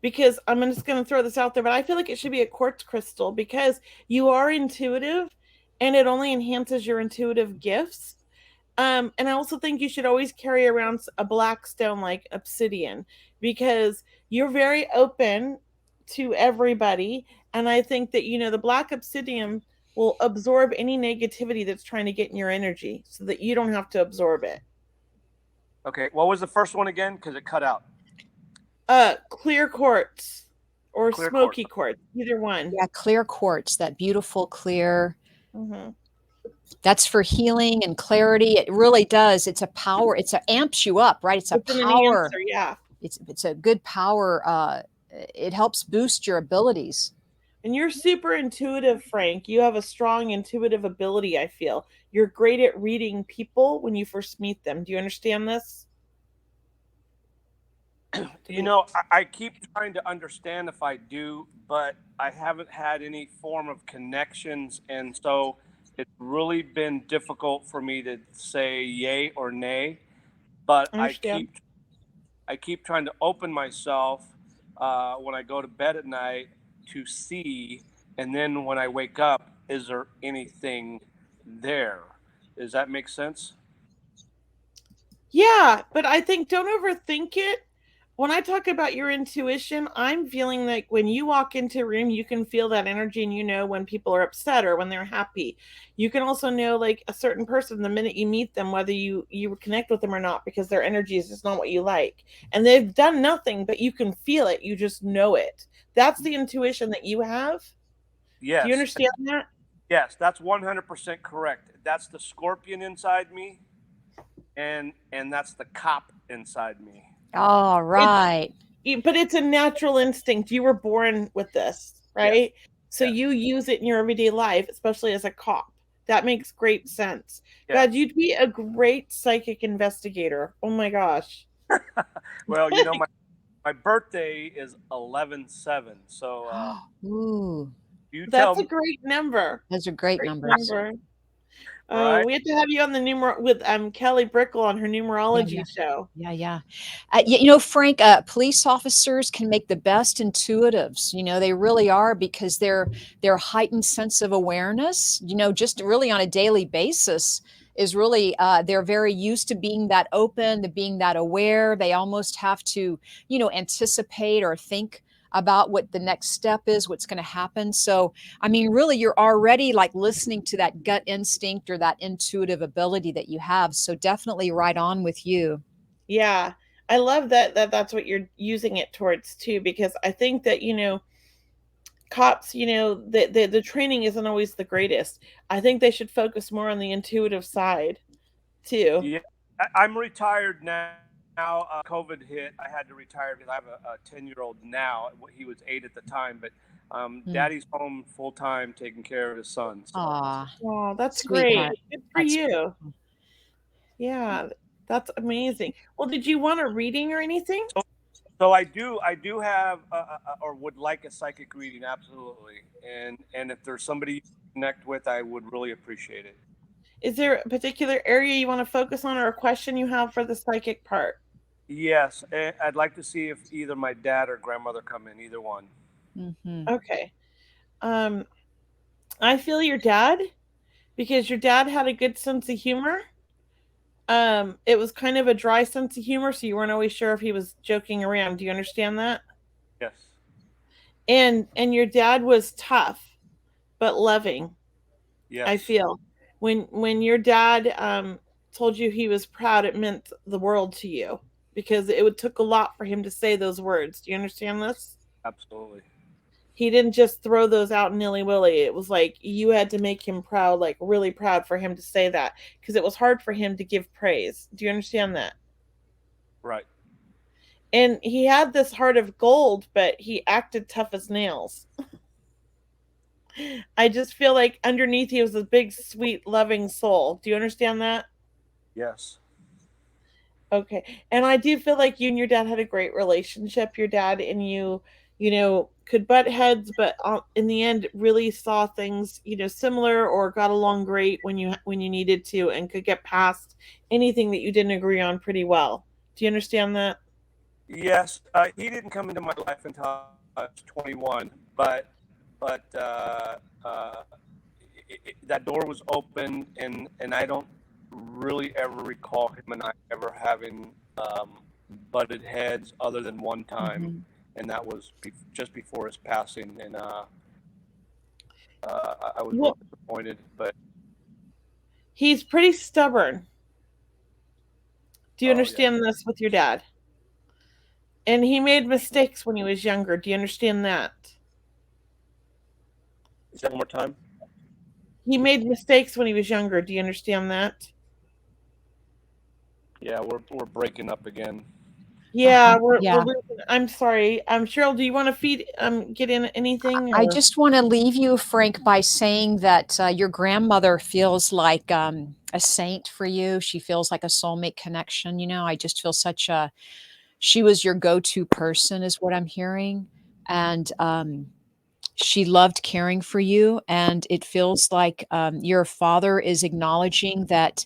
because I'm just going to throw this out there, but I feel like it should be a quartz crystal because you are intuitive and it only enhances your intuitive gifts. And I also think you should always carry around a black stone like obsidian because you're very open to everybody. And I think that, the black obsidian will absorb any negativity that's trying to get in your energy so that you don't have to absorb it. Okay. What was the first one again? Because it cut out. Clear quartz or clear smoky quartz, either one. Yeah, clear quartz, that beautiful clear. Mm-hmm. That's for healing and clarity. It really does. It's a power. It amps you up, right? It's a power. Enhancer, yeah. It's a good power. It helps boost your abilities. And you're super intuitive, Frank. You have a strong intuitive ability, I feel. You're great at reading people when you first meet them. Do you understand this? I keep trying to understand if I do, but I haven't had any form of connections. And so it's really been difficult for me to say yay or nay. But I keep trying to open myself when I go to bed at night to see. And then when I wake up, is there anything there? Does that make sense? Yeah, but I think don't overthink it. When I talk about your intuition, I'm feeling like when you walk into a room, you can feel that energy and when people are upset or when they're happy. You can also know like a certain person the minute you meet them, whether you connect with them or not, because their energy is just not what you like. And they've done nothing, but you can feel it. You just know it. That's the intuition that you have. Yes. Do you understand that? Yes, that's 100% correct. That's the scorpion inside me, and that's the cop inside me. All right. But it's a natural instinct. You were born with this, right? Yes. So yes. You use it in your everyday life, especially as a cop. That makes great sense. Yes. God, you'd be a great psychic investigator. Oh my gosh. Well, my birthday is 11/7. So ooh. That's a great number. Those are great numbers. Right. We have to have you on the with Kelly Brickle on her numerology show. Yeah. Frank, police officers can make the best intuitives. They really are, because their heightened sense of awareness, just really on a daily basis is really, they're very used to being that open, to being that aware. They almost have to, anticipate or think about what the next step is, what's going to happen. So, I mean, really, you're already like listening to that gut instinct or that intuitive ability that you have. So definitely right on with you. Yeah. I love that's what you're using it towards too, because I think that, cops, the training isn't always the greatest. I think they should focus more on the intuitive side too. Yeah, I'm retired now. Now, COVID hit. I had to retire because I have a 10-year-old now. He was 8 at the time, but Daddy's home full time taking care of his son. So. Aw, Oh, that's great. sweetheart. Good for That's you. Yeah, that's amazing. Well, did you want a reading or anything? So I do have or would like a psychic reading, absolutely. And if there's somebody you connect with, I would really appreciate it. Is there a particular area you want to focus on or a question you have for the psychic part? Yes, I'd like to see if either my dad or grandmother come in, either one. Mm-hmm. Okay. I feel your dad, because your dad had a good sense of humor. It was kind of a dry sense of humor, so you weren't always sure if he was joking around. Do you understand that? Yes. And your dad was tough but loving. Yes. I feel when your dad told you he was proud, it meant the world to you, because took a lot for him to say those words. Do you understand this? Absolutely. He didn't just throw those out nilly-willy. It was like you had to make him proud, like really proud for him to say that, because it was hard for him to give praise. Do you understand that? Right. And he had this heart of gold, but he acted tough as nails. I just feel like underneath he was a big, sweet, loving soul. Do you understand that? Yes. Okay. And I do feel like you and your dad had a great relationship. Your dad and you, could butt heads, but in the end really saw things, similar, or got along great when you needed to, and could get past anything that you didn't agree on pretty well. Do you understand that? Yes. He didn't come into my life until I was 21, but that door was open, and I don't really ever recall him and I ever having butted heads other than one time. Mm-hmm. And that was just before his passing, and I was really disappointed. But he's pretty stubborn. Do you understand yeah. this with your dad? And he made mistakes when he was younger. Do you understand that? Is that one more time? He made mistakes when he was younger. Do you understand that? Yeah, we're breaking up again. Yeah, Yeah. I'm sorry. Cheryl, do you want to get in anything? I just want to leave you, Frank, by saying that your grandmother feels like a saint for you. She feels like a soulmate connection. I just feel she was your go-to person, is what I'm hearing. And she loved caring for you. And it feels like your father is acknowledging that.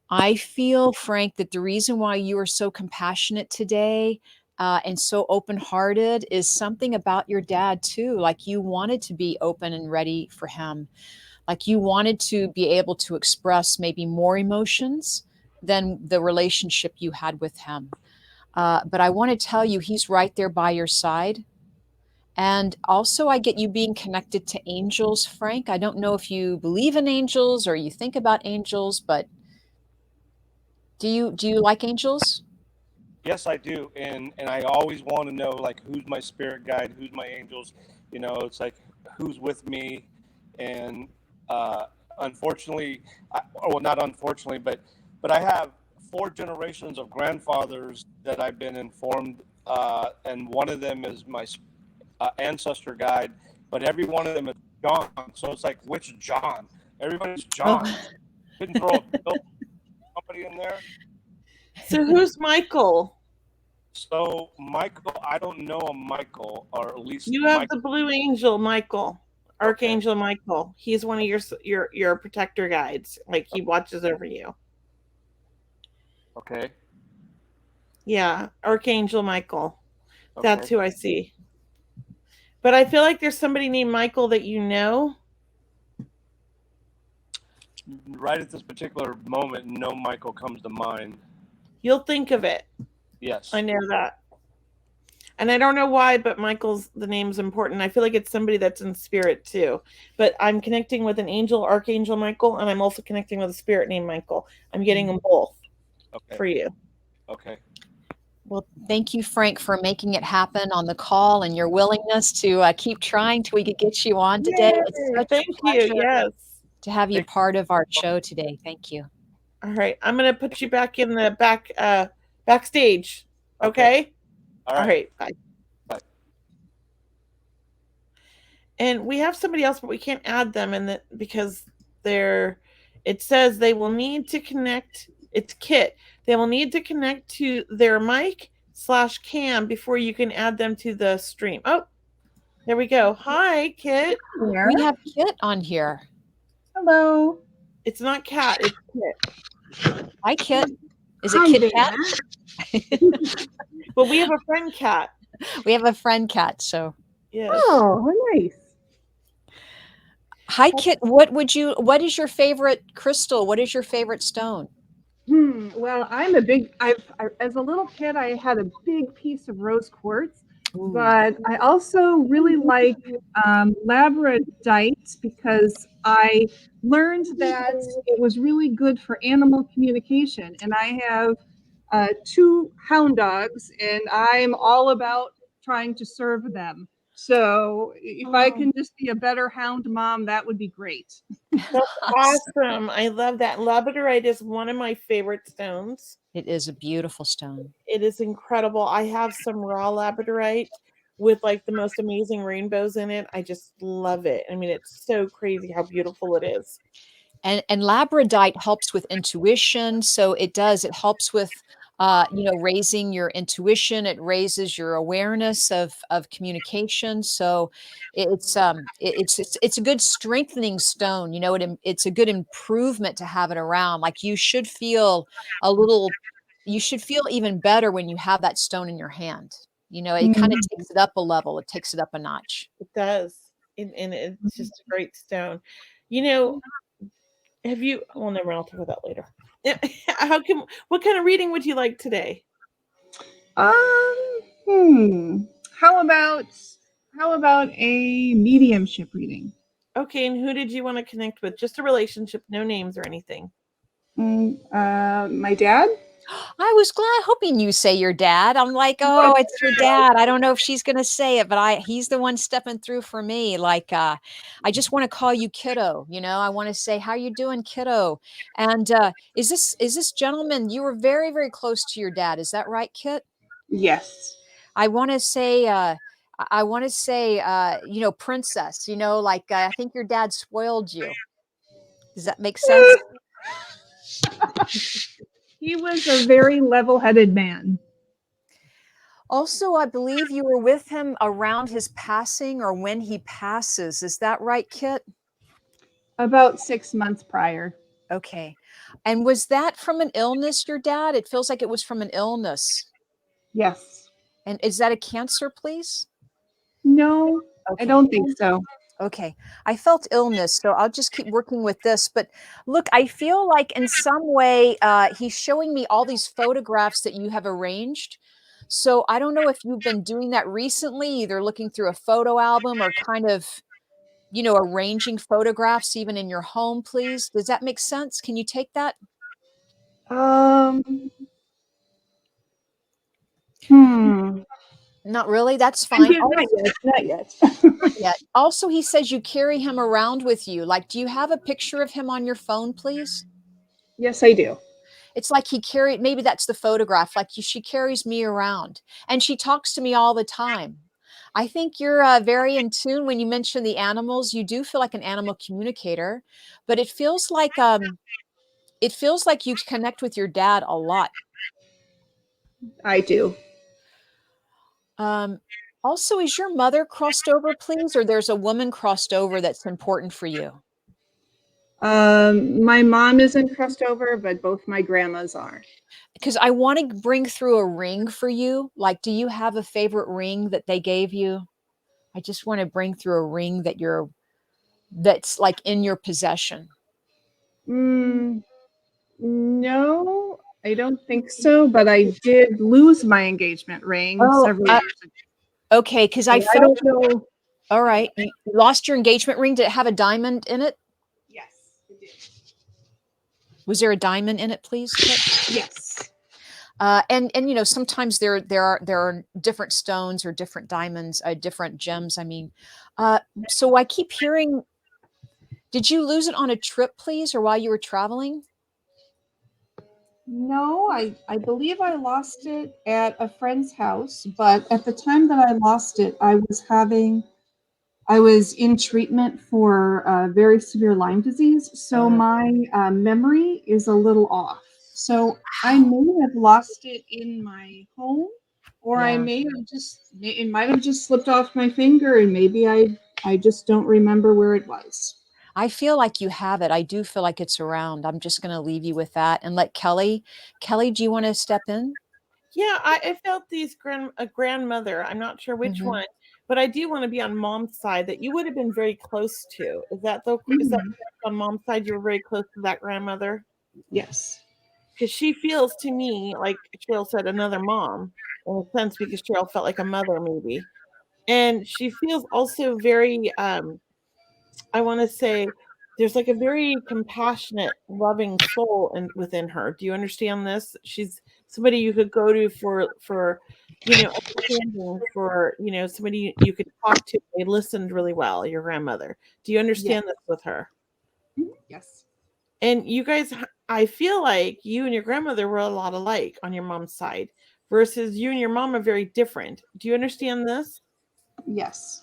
I feel, Frank, that the reason why you are so compassionate today and so open hearted is something about your dad, too. Like you wanted to be open and ready for him. Like you wanted to be able to express maybe more emotions than the relationship you had with him. But I want to tell you, he's right there by your side. And also, I get you being connected to angels, Frank. I don't know if you believe in angels or you think about angels, but do you like angels? Yes, I do, and I always want to know, like, who's my spirit guide, who's my angels. It's like who's with me, and unfortunately, well, not unfortunately, but I have 4 generations of grandfathers that I've been informed, and one of them is my ancestor guide, but every one of them is John. So it's like, which John? Everybody's John. Oh. Couldn't throw somebody in there. So who's Michael? So Michael, I don't know a Michael, or at least You have the blue angel, Michael, Archangel Okay. Michael. He's one of your protector guides. Like he watches over you. Okay. Yeah, Archangel Michael. Okay. That's who I see. But I feel like there's somebody named Michael that you know. Right at this particular moment, no Michael comes to mind. You'll think of it. Yes. I know that. And I don't know why, but the name's important. I feel like it's somebody that's in spirit too. But I'm connecting with an angel, Archangel Michael, and I'm also connecting with a spirit named Michael. I'm getting them both for you. Okay. Well, thank you, Frank, for making it happen on the call and your willingness to keep trying till we could get you on today. Yay! It's such Thank a you. pleasure Yes. to have you part of our show today. Thank you. All right. I'm going to put you back in the backstage. Okay? All right. Bye. Bye. And we have somebody else, but we can't add them because it says they will need to connect. It's Kit. They will need to connect to their mic/cam before you can add them to the stream. Oh, there we go. Hi, Kit. We have Kit on here. Hello. It's not Cat. It's Kit. Hi, Kit. Is it Kit Kat? Well, we have a friend Cat. We have a friend Kat. So. Yes. Oh, nice. Hi, Kit. What is your favorite crystal? What is your favorite stone? Well, as a little kid, I had a big piece of rose quartz, but I also really like labradorite because I learned that it was really good for animal communication. And I have 2 hound dogs, and I'm all about trying to serve them. So if I can just be a better hound mom, that would be great. That's awesome. I love that. Labradorite is one of my favorite stones. It is a beautiful stone. It is incredible. I have some raw labradorite with like the most amazing rainbows in it. I just love it. I mean, it's so crazy how beautiful it is. And labradorite helps with intuition. So it helps with raising your intuition. It raises your awareness of communication. So it's a good strengthening stone. It's a good improvement to have it around. Like you should feel even better when you have that stone in your hand. It kind of takes it up a level. It takes it up a notch. It does. And it's just a great stone. Have you, well, never mind, I'll talk about that later. What kind of reading would you like today? How about a mediumship reading? Okay, and who did you want to connect with? Just a relationship, no names or anything. My dad. I was hoping you say your dad. I'm like, oh, it's your dad. I don't know if she's going to say it, but he's the one stepping through for me. Like, I just want to call you kiddo. I want to say, how you doing, kiddo? And is this gentleman, you were very, very close to your dad. Is that right, Kit? Yes. I want to say, princess, I think your dad spoiled you. Does that make sense? He was a very level-headed man. Also, I believe you were with him around his passing or when he passes. Is that right, Kit? About 6 months prior. Okay. And was that from an illness, your dad? It feels like it was from an illness. Yes. And is that a cancer, please? No, okay. I don't think so. Okay. I felt illness, so I'll just keep working with this. But look, I feel like in some way he's showing me all these photographs that you have arranged. So I don't know if you've been doing that recently, either looking through a photo album or kind of, arranging photographs even in your home, please. Does that make sense? Can you take that? Not really. That's fine. Not yet. Not yet. Also, he says you carry him around with you. Like, do you have a picture of him on your phone, please? Yes, I do. It's like maybe that's the photograph. Like she carries me around and she talks to me all the time. I think you're very in tune when you mention the animals. You do feel like an animal communicator, but it feels like you connect with your dad a lot. I do. Also, is your mother crossed over, please? Or there's a woman crossed over that's important for you? My mom isn't crossed over, but both my grandmas are. Because I want to bring through a ring for you. Like, do you have a favorite ring that they gave you? I just want to bring through a ring that's like in your possession. No, I don't think so, but I did lose my engagement ring several years ago. Okay, because I I felt. don't know. All right, you lost your engagement ring. Did it have a diamond in it? Yes, it did. Was there a diamond in it, please, Kit? Yes. And sometimes there are different stones or different diamonds, different gems. I mean, so I keep hearing. Did you lose it on a trip, please, or while you were traveling? No, I believe I lost it at a friend's house, but at the time that I lost it, I was in treatment for very severe Lyme disease, so my memory is a little off. So I may have lost it in my home, or I Yeah. may have it might have just slipped off my finger, and maybe I just don't remember where it was. I feel like you have it. I do feel like it's around. I'm just going to leave you with that and let Kelly. Kelly, do you want to step in? Yeah, I felt a grandmother. I'm not sure which Mhm. one, but I do want to be on mom's side that you would have been very close to. Is that Mhm. on mom's side? You were very close to that grandmother Yes. because she feels to me like Cheryl said, another mom in a sense because Cheryl felt like a mother maybe, and she feels also very I want to say there's like a very compassionate, loving soul within her. Do you understand this? She's somebody you could go to for understanding, for somebody you could talk to. They listened really well. Your grandmother. Do you Yes. understand this with her? Yes. And you guys, I feel like you and your grandmother were a lot alike on your mom's side, versus you and your mom are very different. Do you understand this? Yes.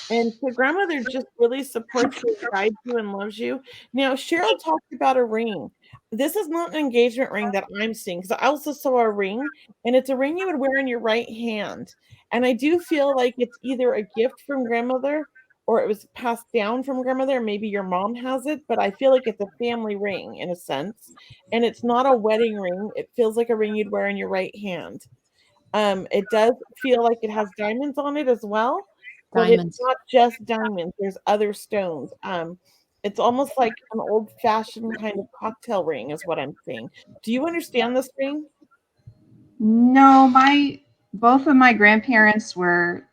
And so grandmother just really supports you and guides you and loves you. Now, Cheryl talked about a ring. This is not an engagement ring that I'm seeing because I also saw a ring, and it's a ring you would wear in your right hand. And I do feel like it's either a gift from grandmother or it was passed down from grandmother. Maybe your mom has it, but I feel like it's a family ring in a sense. And it's not a wedding ring. It feels like a ring you'd wear in your right hand. It does feel like it has diamonds on it as well, but it's Diamonds. not just diamonds. There's other stones. It's almost like an old-fashioned kind of cocktail ring, is what I'm seeing. Do you understand this ring? No, my both of my grandparents were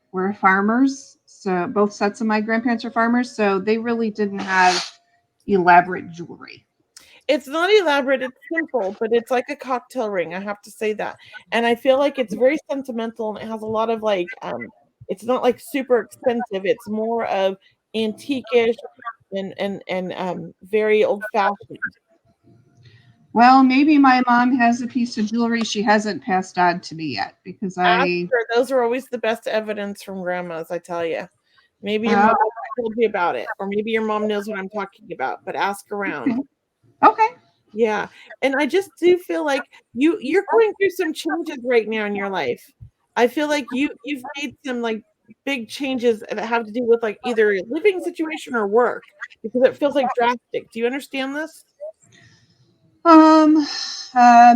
farmers. So both sets of my grandparents are farmers, so they really didn't have elaborate jewelry. It's not elaborate, it's simple, but it's like a cocktail ring, I have to say that. And I feel like it's very sentimental and it has a lot of like it's not like super expensive, it's more of antique-ish and very old-fashioned. Well, maybe my mom has a piece of jewelry she hasn't passed on to me yet because Ask I her. Those are always the best evidence from grandmas, I tell you. Maybe your uh, mom told you about it, or maybe your mom knows what I'm talking about, but ask around. okay. Yeah. And I just do feel like you're going through some changes right now in your life. I feel like you've made some like big changes that have to do with like either a living situation or work because it feels like drastic. Do you understand this? Um,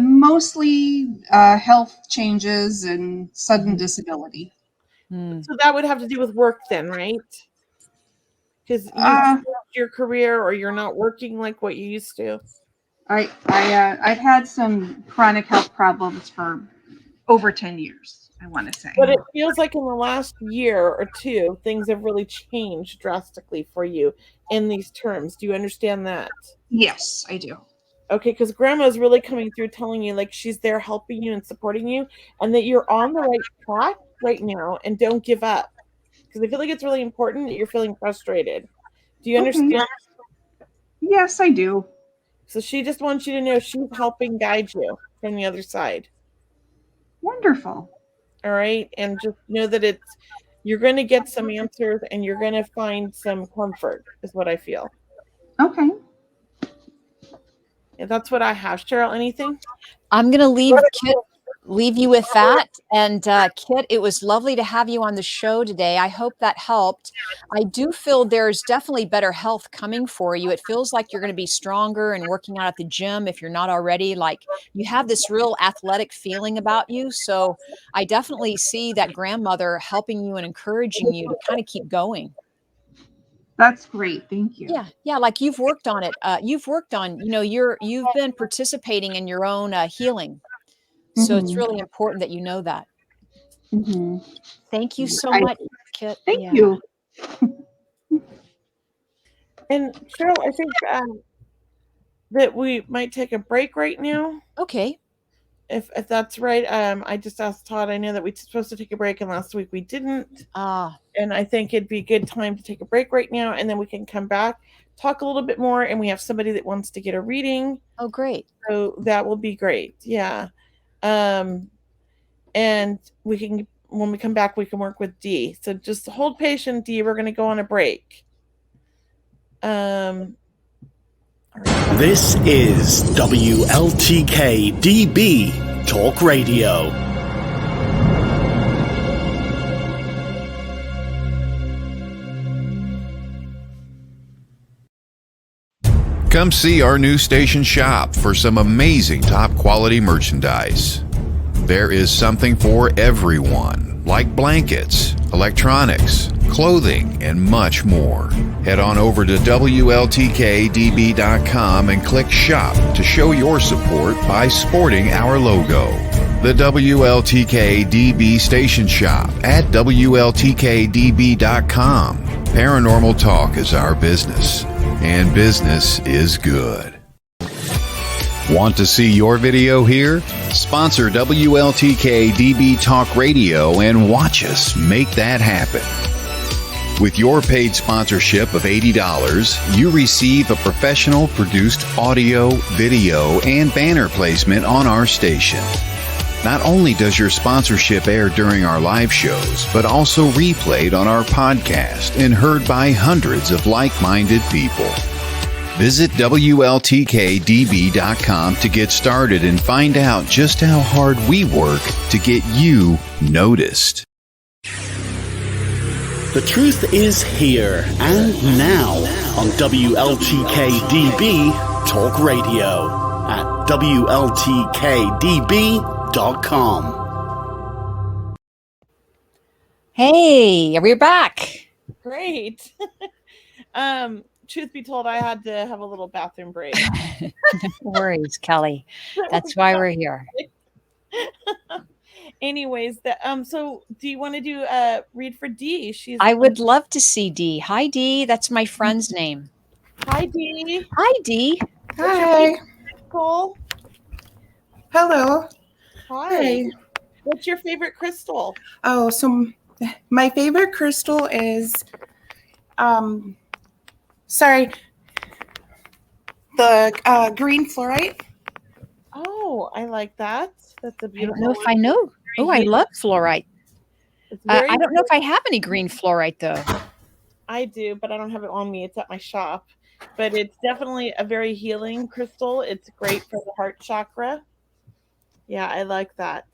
Mostly health changes and sudden Mhm. disability. Mm. So that would have to do with work then, right? Because you've Uh, changed your career or you're not working like what you used to. I've had some chronic health problems for over 10 years, I want to say. But it feels like in the last year or two, things have really changed drastically for you in these terms. Do you understand that? Yes, I do. Okay, because grandma's really coming through telling you like she's there helping you and supporting you and that you're on the right track right now and don't give up. Because I feel like it's really important that you're feeling frustrated. Do you Okay. understand? Yes, I do. So she just wants you to know she's helping guide you from the other side. Wonderful. All right. And just know that you're going to get some answers and you're going to find some comfort, is what I feel. Okay. And that's what I have. Cheryl, anything? I'm going to leave you with that. And Kit, it was lovely to have you on the show today. I hope that helped. I do feel there's definitely better health coming for you. It feels like you're going to be stronger and working out at the gym if you're not already. Like you have this real athletic feeling about you. So I definitely see that grandmother helping you and encouraging you to kind of keep going. That's great. Thank you. Yeah, like you've worked on it. You've worked on, you've been participating in your own healing. So it's Mhm. really important that you know that. Mhm. Thank you so I- much, Kit. Thank Yeah. you. And Cheryl, I think that we might take a break right now. Okay. If that's right. I just asked Todd. I know that we were supposed to take a break, and last week we didn't. And I think it'd be a good time to take a break right now, and then we can come back, talk a little bit more, and we have somebody that wants to get a reading. Oh, great. So that will be great. Yeah. And we can, when we come back, we can work with Dee. So just hold patient, Dee. We're going to go on a break. This is WLTK DB Talk Radio. Come see our new station shop for some amazing top quality merchandise. There is something for everyone, like blankets, electronics, clothing, and much more. Head on over to WLTKDB.com and click Shop to show your support by sporting our logo. The WLTKDB Station Shop at WLTKDB.com. Paranormal talk is our business, and business is good. Want to see your video here? Sponsor WLTK DB Talk Radio and watch us make that happen. With your paid sponsorship of $80, you receive a professional produced audio, video, and banner placement on our station. Not only does your sponsorship air during our live shows, but also replayed on our podcast and heard by hundreds of like-minded people. Visit WLTKDB.com to get started and find out just how hard we work to get you noticed. The truth is here and now on WLTK-DB Talk Radio at WLTKDB.com. Hey, we're back. Great. Truth be told, I had to have a little bathroom break. No worries, Kelly. That's why we're here. Anyways, so do you want to do read for Dee? I would love to see Dee. Hi, Dee. That's my friend's name. Hi, Dee. Hi, Dee. Hi. Cole. Hello. Hi. Hey. What's your favorite crystal? Oh, so my favorite crystal is, the green fluorite. Oh, I like that. That's a I beautiful don't know if one. I know. Oh, I love fluorite. It's I very don't know if I have any green fluorite, though. I do, but I don't have it on me. It's at my shop. But it's definitely a very healing crystal. It's great for the heart chakra. Yeah, I like that.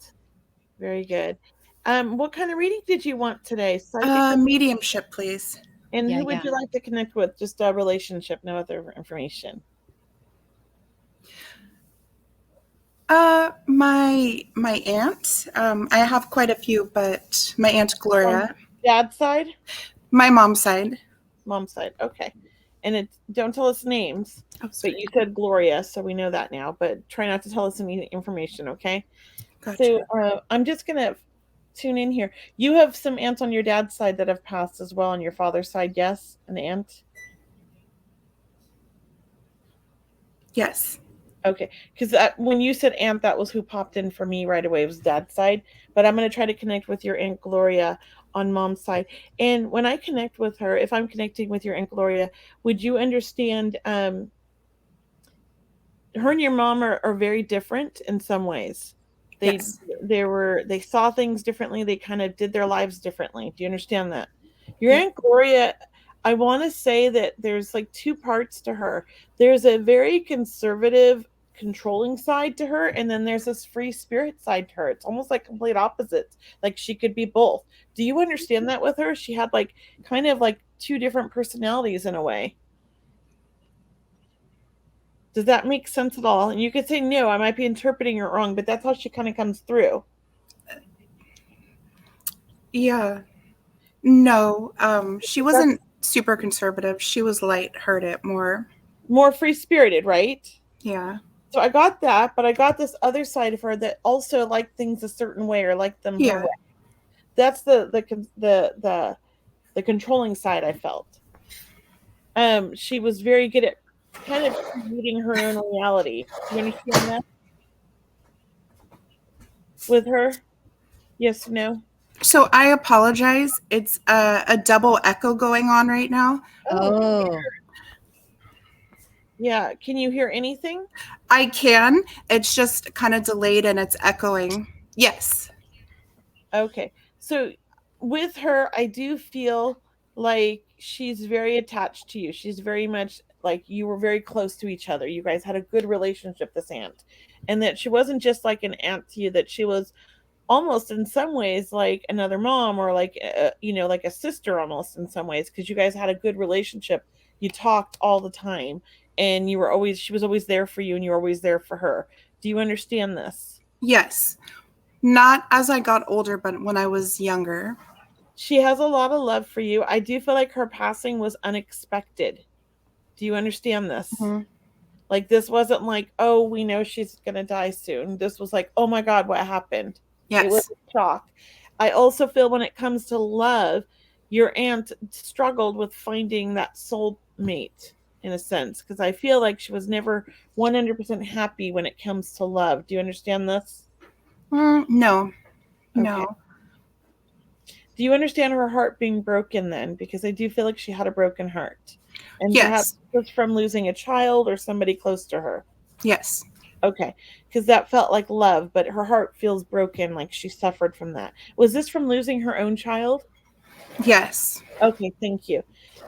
Very good. What kind of reading did you want today? Mediumship, please. And Yeah, who would you like to connect with? Just a relationship, no other information. My aunt. I have quite a few, but my aunt Gloria. Dad's side? My mom's side. Mom's side. Okay. And don't tell us names. Oh, but you said Gloria, so we know that now. But try not to tell us any information, okay? Gotcha. So I'm just gonna tune in here. You have some aunts on your dad's side that have passed as well. On your father's side, yes, an aunt. Yes. Okay, because when you said aunt, that was who popped in for me right away. It was dad's side. But I'm going to try to connect with your Aunt Gloria on mom's side. And when I connect with her, if I'm connecting with your Aunt Gloria, would you understand her and your mom are very different in some ways. Yes. They saw things differently. They kind of did their lives differently. Do you understand that? Your Aunt Gloria, I want to say that there's like two parts to her. There's a very conservative, controlling side to her, and then there's this free spirit side to her. It's almost like complete opposites. Like she could be both. Do you understand that with her? She had like kind of like two different personalities in a way. Does that make sense at all? And you could say no, I might be interpreting it wrong, but that's how she kind of comes through. Yeah. No, she wasn't super conservative. She was light-hearted, more free-spirited, right? Yeah. So I got that, but I got this other side of her that also liked things a certain way or liked them her way. That's the controlling side I felt. She was very good at kind of creating her own reality. Do you understand that with her? Yes, no? So I apologize. It's a double echo going on right now. Oh, Yeah. Can you hear anything? I can. It's just kind of delayed and it's echoing. Yes. Okay. So with her, I do feel like she's very attached to you. She's very much like you were very close to each other. You guys had a good relationship, this aunt. And that she wasn't just like an aunt to you, that she was almost in some ways like another mom, or like like a sister almost in some ways, because you guys had a good relationship. You talked all the time, and she was always there for you, and you were always there for her. Do you understand this? Yes. Not as I got older, but when I was younger. She has a lot of love for you. I do feel like her passing was unexpected. Do you understand this? Mm-hmm. Like, this wasn't like, oh, we know she's going to die soon. This was like, oh my God, what happened? Yes. It was a shock. I also feel when it comes to love, your aunt struggled with finding that soul mate in a sense, because I feel like she was never 100% happy when it comes to love. Do you understand this? No. Okay. No. Do you understand her heart being broken then? Because I do feel like she had a broken heart. And Yes. perhaps it was from losing a child or somebody close to her. Yes. Okay. Because that felt like love, but her heart feels broken, like she suffered from that. Was this from losing her own child? Yes. Okay, thank you.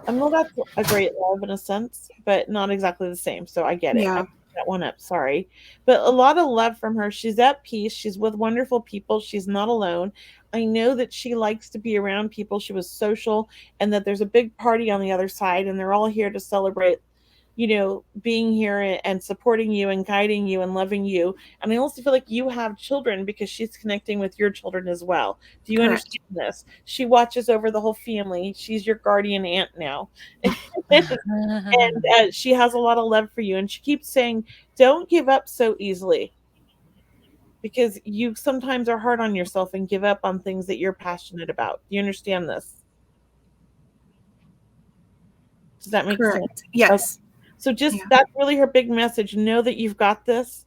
Well, that's a great love in a sense, but not exactly the same. So I get it. Yeah. I picked that one up. Sorry. But a lot of love from her. She's at peace. She's with wonderful people. She's not alone. I know that she likes to be around people. She was social, and that there's a big party on the other side, and they're all here to celebrate, being here and supporting you and guiding you and loving you. And I also feel like you have children, because she's connecting with your children as well. Do you Correct. understand this? She watches over the whole family. She's your guardian aunt now. And she has a lot of love for you. And she keeps saying, don't give up so easily, because you sometimes are hard on yourself and give up on things that you're passionate about. Do you understand this? Does that make Correct. sense? Yes. Okay. So that's really her big message. Know that you've got this.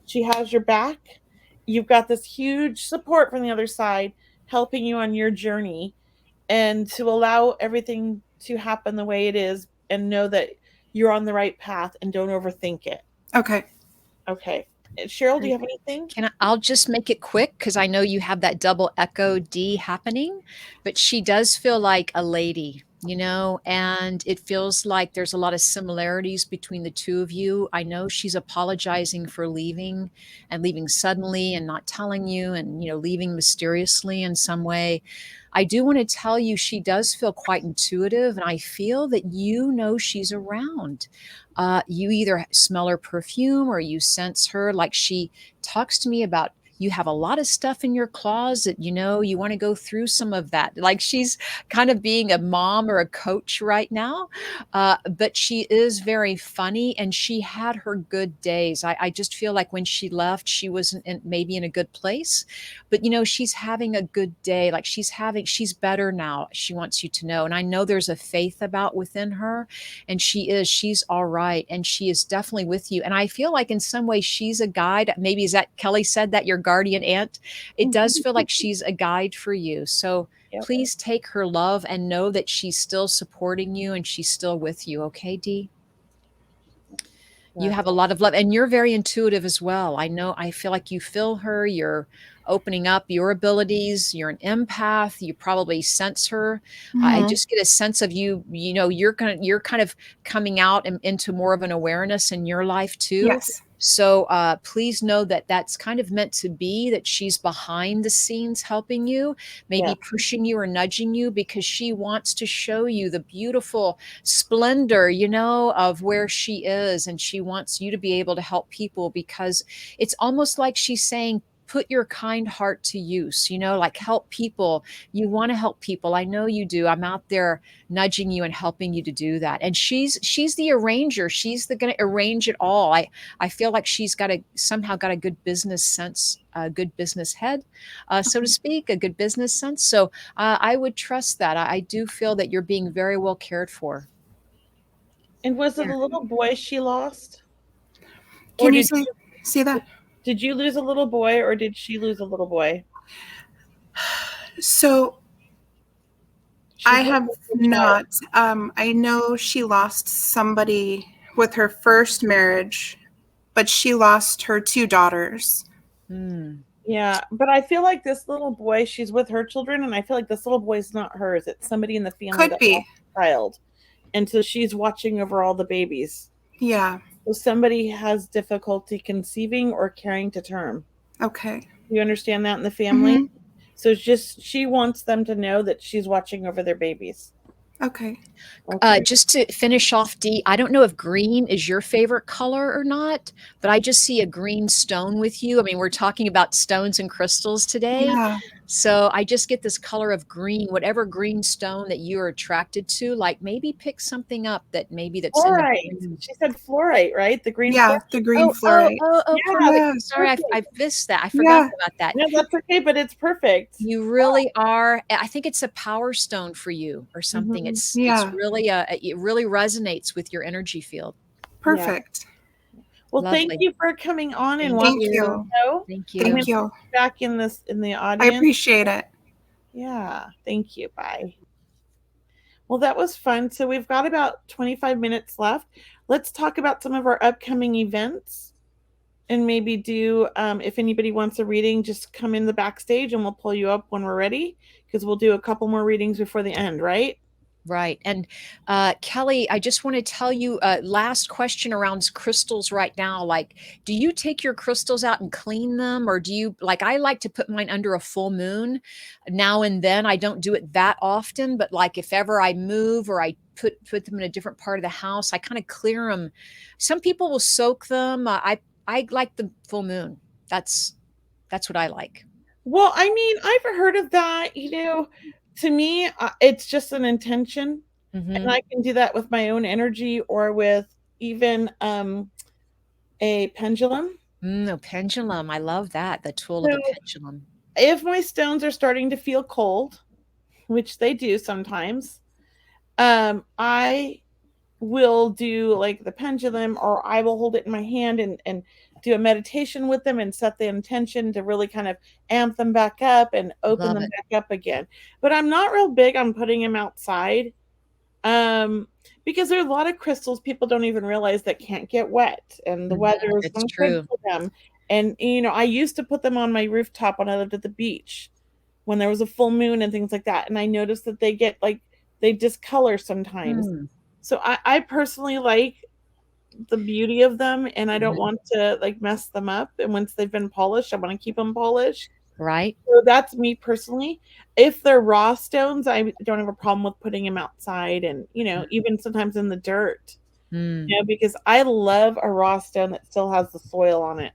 She has your back. You've got this huge support from the other side, helping you on your journey, and to allow everything to happen the way it is, and know that you're on the right path, and don't overthink it. Okay. Okay. Cheryl, do you have anything? I'll just make it quick, because I know you have that double echo D happening, but she does feel like a lady, and it feels like there's a lot of similarities between the two of you. I know she's apologizing for leaving, and leaving suddenly and not telling you, and, leaving mysteriously in some way. I do want to tell you, she does feel quite intuitive, and I feel that she's around. You either smell her perfume or you sense her. Like, she talks to me about, you have a lot of stuff in your closet, you want to go through some of that. Like, she's kind of being a mom or a coach right now. But she is very funny, and she had her good days. I just feel like when she left, she wasn't maybe in a good place, but she's having a good day. Like, she's better now. She wants you to know. And I know there's a faith about within her, and she's all right. And she is definitely with you. And I feel like in some way she's a guide. Maybe, is that Kelley said that, your guardian aunt? It does feel like she's a guide for you. So please take her love and know that she's still supporting you and she's still with you. Okay, Dee? You have a lot of love, and you're very intuitive as well. I feel like you feel her. You're opening up your abilities. You're an empath. You probably sense her. I just get a sense of you're kind of coming out and into more of an awareness in your life too. Yes. So please know that that's kind of meant to be, that she's behind the scenes helping you, maybe pushing you or nudging you, because she wants to show you the beautiful splendor, of where she is. And she wants you to be able to help people, because it's almost like she's saying, put your kind heart to use, like help people. You want to help people. I know you do. I'm out there nudging you and helping you to do that. And she's the arranger. She's going to arrange it all. I feel like she's somehow got a good business sense, a good business head, so to speak, a good business sense. So I would trust that. I do feel that you're being very well cared for. And was it a little boy she lost? Can you see that? Did you lose a little boy, or did she lose a little boy? So I have not. I know she lost somebody with her first marriage, but she lost her 2 daughters. Yeah, but I feel like this little boy, she's with her children, and I feel like this little boy's not hers. It's somebody in the family Could be. Lost a child. And so she's watching over all the babies. Yeah. So somebody has difficulty conceiving or carrying to term. Okay. You understand that in the family? Mm-hmm. So it's just, she wants them to know that she's watching over their babies. Okay. Just to finish off, Dee, I don't know if green is your favorite color or not, but I just see a green stone with you. I mean, we're talking about stones and crystals today. Yeah. So I just get this color of green, whatever green stone that you're attracted to, like maybe pick something up that's fluorite. She said fluorite, right? The green fluorite. The green fluorite. Yeah, sorry, I missed that. I forgot about that. No, that's okay, but it's perfect. You really are. I think it's a power stone for you or something. It's really it really resonates with your energy field. Perfect. Well, thank you for coming on and watching the show. Thank you. Thank you. Back in the audience. I appreciate it. Yeah. Thank you. Bye. Well, that was fun. So we've got about 25 minutes left. Let's talk about some of our upcoming events and maybe do, if anybody wants a reading, just come in the backstage and we'll pull you up when we're ready, because we'll do a couple more readings before the end, right? Right. And Kelley, I just want to tell you, last question around crystals right now. Like, do you take your crystals out and clean them? Or do you, like, I like to put mine under a full moon now and then. I don't do it that often, but like if ever I move or I put them in a different part of the house, I kind of clear them. Some people will soak them. I like the full moon. That's what I like. Well, I mean, I've heard of that, to me, it's just an intention, and I can do that with my own energy or with even a pendulum. A pendulum. I love that. The tool of a pendulum. If my stones are starting to feel cold, which they do sometimes, I will do like the pendulum, or I will hold it in my hand and do a meditation with them and set the intention to really kind of amp them back up and open them back up again. But I'm not real big on putting them outside, because there are a lot of crystals people don't even realize that can't get wet, and the weather is not good for them. And I used to put them on my rooftop when I lived at the beach when there was a full moon and things like that, and I noticed that they discolor sometimes. So I personally like the beauty of them, and I don't want to like mess them up. And once they've been polished, I want to keep them polished. Right. So that's me personally. If they're raw stones, I don't have a problem with putting them outside, and even sometimes in the dirt. Because I love a raw stone that still has the soil on it.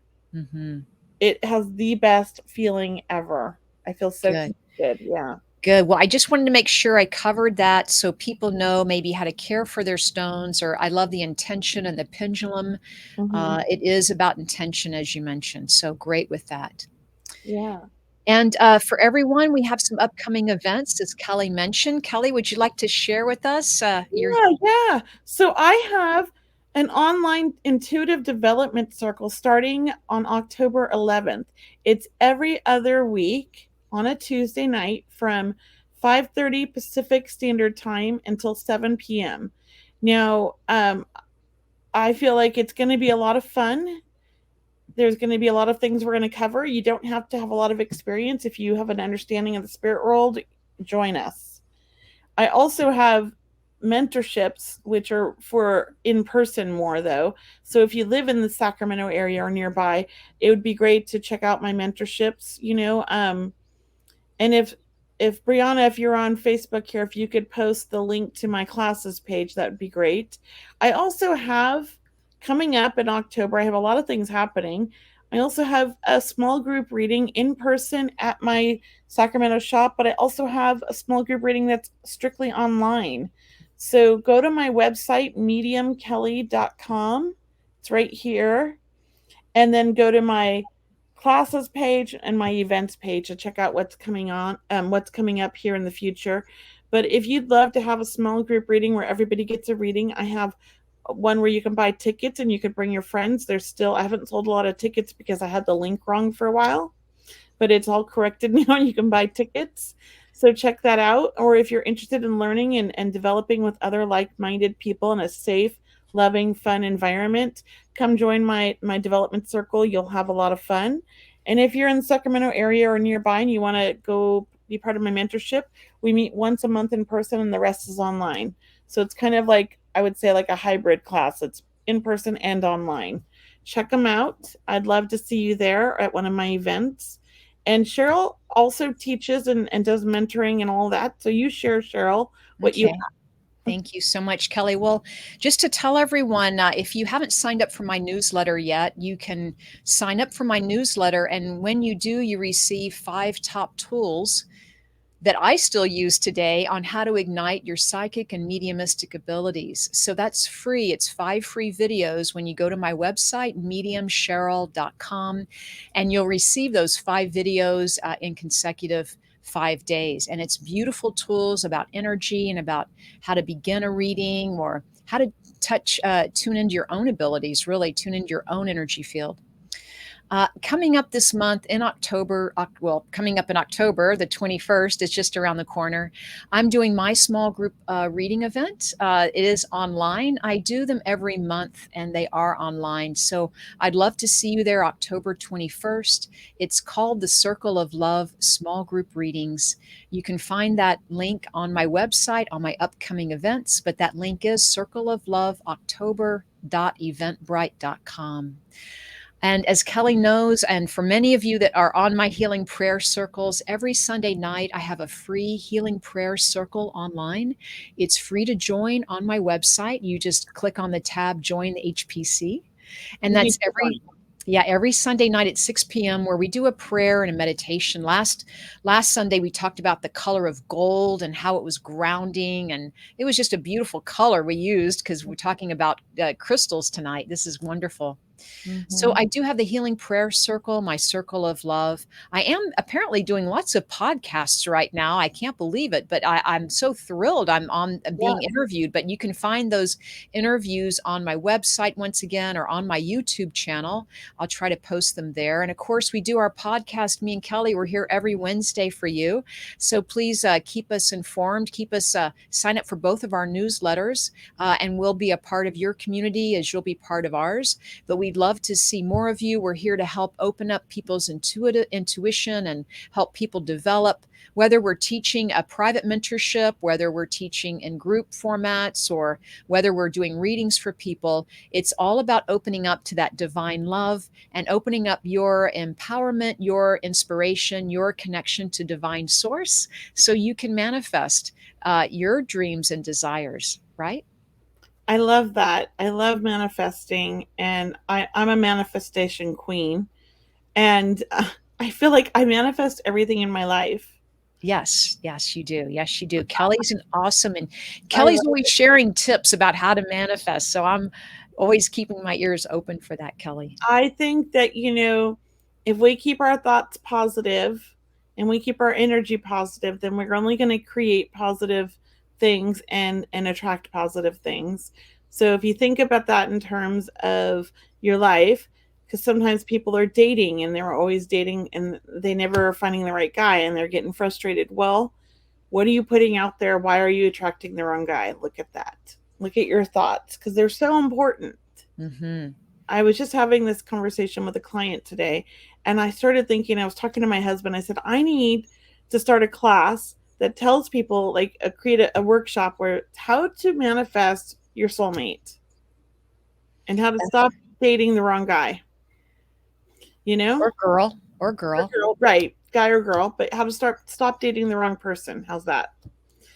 It has the best feeling ever. I feel so good. Yeah. Good. Well, I just wanted to make sure I covered that so people know maybe how to care for their stones. Or I love the intention and the pendulum. It is about intention, as you mentioned. So great with that. Yeah. And for everyone, we have some upcoming events, as Kelley mentioned. Kelley, would you like to share with us? Yeah. So I have an online intuitive development circle starting on October 11th. It's every other week on a Tuesday night from 5:30 Pacific Standard Time until 7 p.m. Now, I feel like it's going to be a lot of fun. There's going to be a lot of things we're going to cover. You don't have to have a lot of experience. If you have an understanding of the spirit world, join us. I also have mentorships, which are for in-person more, though. So if you live in the Sacramento area or nearby, it would be great to check out my mentorships, and if Brianna, if you're on Facebook here, if you could post the link to my classes page, that would be great. I also have, coming up in October, I have a lot of things happening. I also have a small group reading in person at my Sacramento shop, but I also have a small group reading that's strictly online. So go to my website, mediumkelly.com. It's right here. And then go to my classes page and my events page to check out what's coming up here in the future. But if you'd love to have a small group reading where everybody gets a reading, I have one where you can buy tickets and you can bring your friends. I haven't sold a lot of tickets because I had the link wrong for a while, but it's all corrected now and you can buy tickets. So check that out. Or if you're interested in learning and developing with other like-minded people in a safe, loving, fun environment, come join my development circle. You'll have a lot of fun. And if you're in the Sacramento area or nearby and you want to go be part of my mentorship, we meet once a month in person and the rest is online. So it's kind of like, I would say, like a hybrid class. It's in person and online. Check them out. I'd love to see you there at one of my events. And Cheryl also teaches and does mentoring and all that. So you share, Cheryl, what you have. Thank you so much, Kelley. Well, just to tell everyone, if you haven't signed up for my newsletter yet, you can sign up for my newsletter. And when you do, you receive 5 top tools that I still use today on how to ignite your psychic and mediumistic abilities. So that's free. It's 5 free videos when you go to my website, mediumcheryl.com, and you'll receive those 5 videos in consecutive 5 days. And it's beautiful tools about energy and about how to begin a reading or how to tune into your own abilities, really tune into your own energy field. Coming up this month in October, coming up in October, the 21st, it's just around the corner. I'm doing my small group reading event. It is online. I do them every month and they are online. So I'd love to see you there October 21st. It's called the Circle of Love Small Group Readings. You can find that link on my website on my upcoming events, but that link is circleofloveoctober.eventbrite.com. And as Kelley knows, and for many of you that are on my healing prayer circles, every Sunday night I have a free healing prayer circle online. It's free to join on my website. You just click on the tab, Join the HPC. And that's every Sunday night at 6 p.m. where we do a prayer and a meditation. Last Sunday, we talked about the color of gold and how it was grounding. And it was just a beautiful color we used because we're talking about crystals tonight. This is wonderful. Mm-hmm. So I do have the Healing Prayer Circle, my Circle of Love. I am apparently doing lots of podcasts right now. I can't believe it, but I'm so thrilled I'm on being interviewed. But you can find those interviews on my website once again or on my YouTube channel. I'll try to post them there. And of course, we do our podcast. Me and Kelley, we're here every Wednesday for you. So please keep us informed. Keep us sign up for both of our newsletters, and we'll be a part of your community as you'll be part of ours. But we'd love to see more of you. We're here to help open up people's intuition and help people develop, whether we're teaching a private mentorship, whether we're teaching in group formats, or whether we're doing readings for people. It's all about opening up to that divine love and opening up your empowerment, your inspiration, your connection to divine source so you can manifest your dreams and desires, right? I love that. I love manifesting, and I'm a manifestation queen, and I feel like I manifest everything in my life. Yes, you do. Yes, you do. Kelley's an awesome, and Kelley's always sharing tips about how to manifest. So I'm always keeping my ears open for that, Kelley. I think that, if we keep our thoughts positive and we keep our energy positive, then we're only going to create positive things and attract positive things. So if you think about that in terms of your life, because sometimes people are dating and they're always dating and they never are finding the right guy and they're getting frustrated. Well, what are you putting out there? Why are you attracting the wrong guy? Look at that. Look at your thoughts, because they're so important. Mm-hmm. I was just having this conversation with a client today, and I started thinking, I was talking to my husband. I said, I need to start a class that tells people, like, create a workshop where it's how to manifest your soulmate and how to stop dating the wrong guy, or girl, right? Guy or girl, but how to stop dating the wrong person. How's that?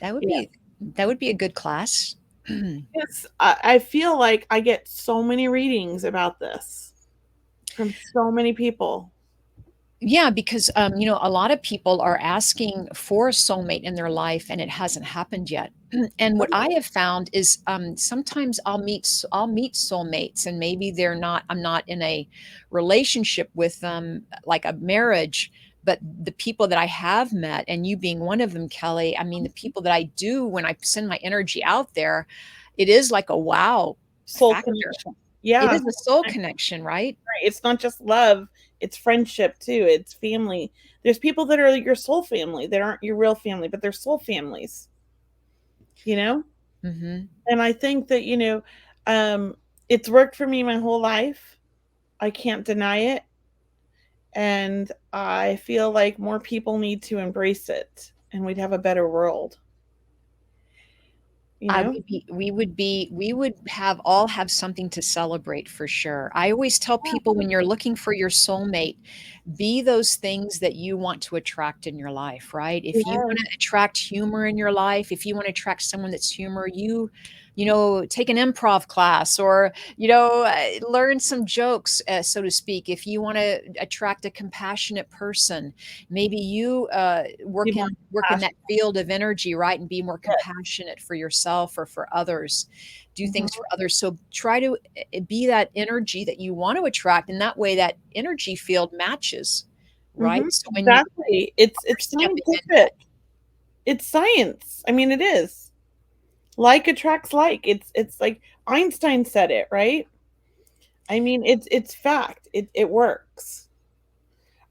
That would be a good class. Yes, I feel like I get so many readings about this. from so many people. Yeah, because a lot of people are asking for a soulmate in their life, and it hasn't happened yet. And what I have found is sometimes I'll meet soulmates, and maybe I'm not in a relationship with them like a marriage, but the people that I have met, and you being one of them, Kelly, I mean, the people that I do when I send my energy out there, it is like a wow Soul factor. connection. It Yeah. is a soul connection, right? Right. It's not just love, it's friendship too. It's family. There's people that are your soul family that aren't your real family, but they're soul families, you know? Mm-hmm. And I think that, it's worked for me my whole life. I can't deny it. And I feel like more people need to embrace it, and we'd have a better world. You know? We would all have something to celebrate for sure. I always tell people, when you're looking for your soulmate, be those things that you want to attract in your life, right? If you want to attract humor in your life, if you want to attract someone that's humor, take an improv class, or, learn some jokes, so to speak. If you want to attract a compassionate person, maybe you work in that field of energy, right? And be more compassionate for yourself or for others. Do things for others. So try to be that energy that you want to attract, and that way that energy field matches, right? So when exactly. It's scientific. It's science. I mean, it is. Like attracts like. It's like Einstein said it, right? I mean, it's fact. It works.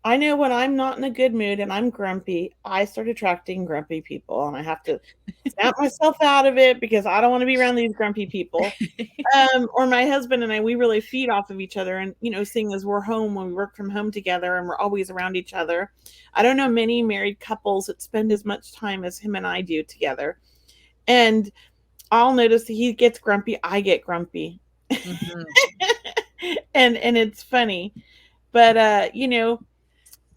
I know when I'm not in a good mood and I'm grumpy, I start attracting grumpy people, and I have to snap myself out of it because I don't want to be around these grumpy people. Or my husband and I, we really feed off of each other, and seeing as we're home, when we work from home together and we're always around each other. I don't know many married couples that spend as much time as him and I do together. And I'll notice that he gets grumpy, I get grumpy. Mm-hmm. and it's funny. But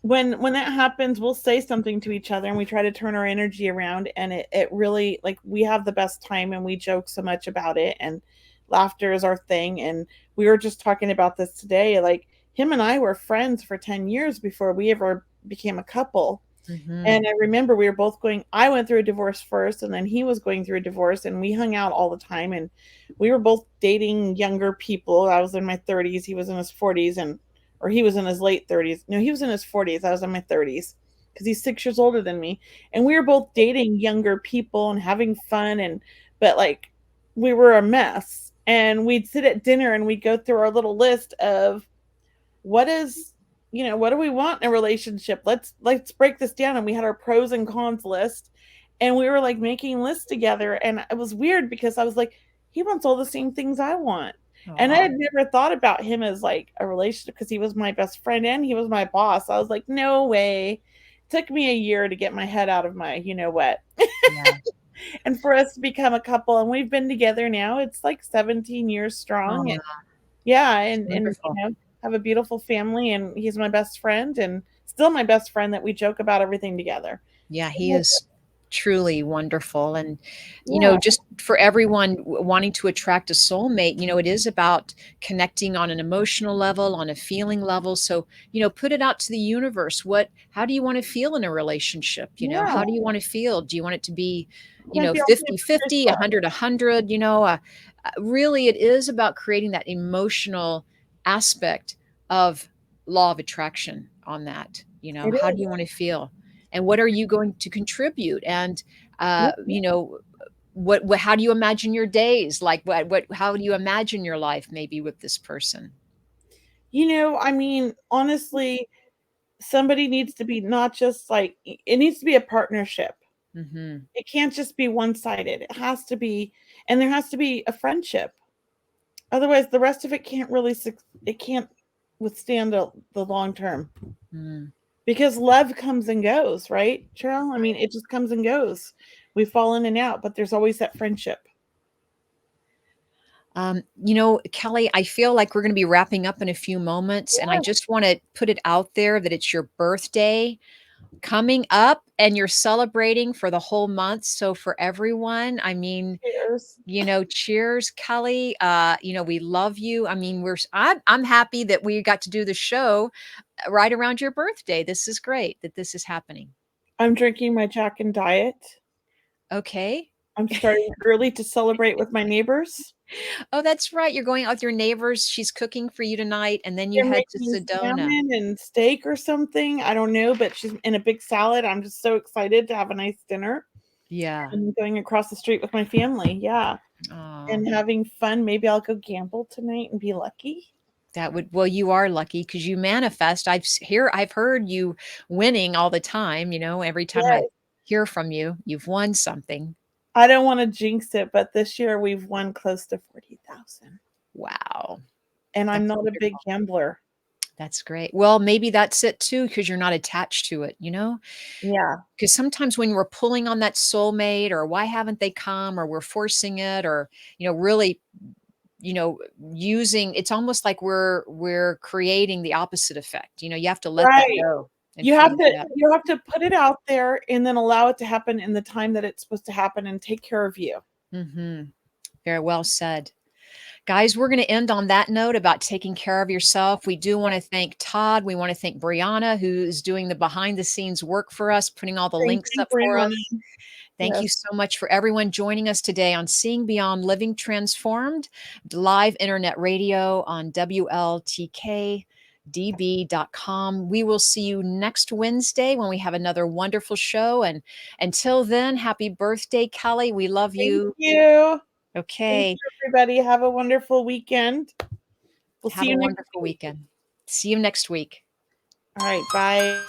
when that happens, we'll say something to each other, and we try to turn our energy around, and it really, like, we have the best time, and we joke so much about it, and laughter is our thing. And we were just talking about this today, like, him and I were friends for 10 years before we ever became a couple. Mm-hmm. And I remember we were both I went through a divorce first, and then he was going through a divorce, and we hung out all the time, and we were both dating younger people. I was in my 30s, he was in his 40s, or he was in his late 30s. No, he was in his 40s. I was in my 30s, because he's 6 years older than me. And we were both dating younger people and having fun, but like, we were a mess. And we'd sit at dinner and we'd go through our little list of what do we want in a relationship? Let's break this down. And we had our pros and cons list, and we were like making lists together. And it was weird because I was like, he wants all the same things I want. And I had never thought about him as like a relationship, because he was my best friend and he was my boss. I was like, no way. It took me a year to get my head out of my what. Yeah. And for us to become a couple, and we've been together now, it's like 17 years strong. Oh, and have a beautiful family, and he's my best friend, and still my best friend, that we joke about everything together. Yeah, he is truly wonderful. And just for everyone wanting to attract a soulmate, it is about connecting on an emotional level, on a feeling level. So put it out to the universe. How do you want to feel in a relationship? How do you want to feel? Do you want it to be 50-50, 100-100? Really, it is about creating that emotional aspect of law of attraction on that. How do you want to feel? And what are you going to contribute? And, how do you imagine your days? Like, how do you imagine your life maybe with this person? I mean, honestly, somebody needs to be, not just like, it needs to be a partnership. Mm-hmm. It can't just be one-sided. It has to be, and there has to be a friendship. Otherwise, the rest of it can't withstand the long term. Mm. Because love comes and goes, right, Cheryl? I mean, it just comes and goes. We fall in and out, but there's always that friendship. Kelly, I feel like we're going to be wrapping up in a few moments, and I just want to put it out there that it's your birthday coming up, and you're celebrating for the whole month. So for everyone, I mean, Cheers. cheers, Kelley. We love you. I mean, I'm happy that we got to do the show right around your birthday. This is great that this is happening. I'm drinking my Jack and Diet. Okay. I'm starting early to celebrate with my neighbors. Oh, that's right. You're going out with your neighbors. She's cooking for you tonight, and then you They're head to making Sedona. salmon and steak or something. I don't know, but she's in a big salad. I'm just so excited to have a nice dinner. Yeah. And going across the street with my family. Yeah. Oh, And having fun. Maybe I'll go gamble tonight and be lucky. well, you are lucky because you manifest. I've heard you winning all the time. Every time I Yes. hear from you, you've won something. I don't want to jinx it, but this year we've won close to 40,000. Wow. And I'm That's not a big gambler. That's great. Well, maybe that's it too, because you're not attached to it, Yeah. Because sometimes when we're pulling on that soulmate, or why haven't they come, or we're forcing it, or, really, using, it's almost like we're creating the opposite effect. You have to let that Right. go. and You have feel that. you have to put it out there and then allow it to happen in the time that it's supposed to happen and take care of you. Mhm. Very well said. Guys, we're going to end on that note about taking care of yourself. We do want to thank Todd. We want to thank Brianna, who is doing the behind the scenes work for us, putting all the Thank links you, up for us. Brianna. Thank you Yes. so much for everyone joining us today on Seeing Beyond Living Transformed, live internet radio on WLTKDB.com. We will see you next Wednesday when we have another wonderful show. And until then, happy birthday, Kelley. We love you. Thank you. Okay. Thank you, everybody. Have a wonderful weekend. We'll Have see a you next wonderful week. weekend. See you next week. All right. Bye.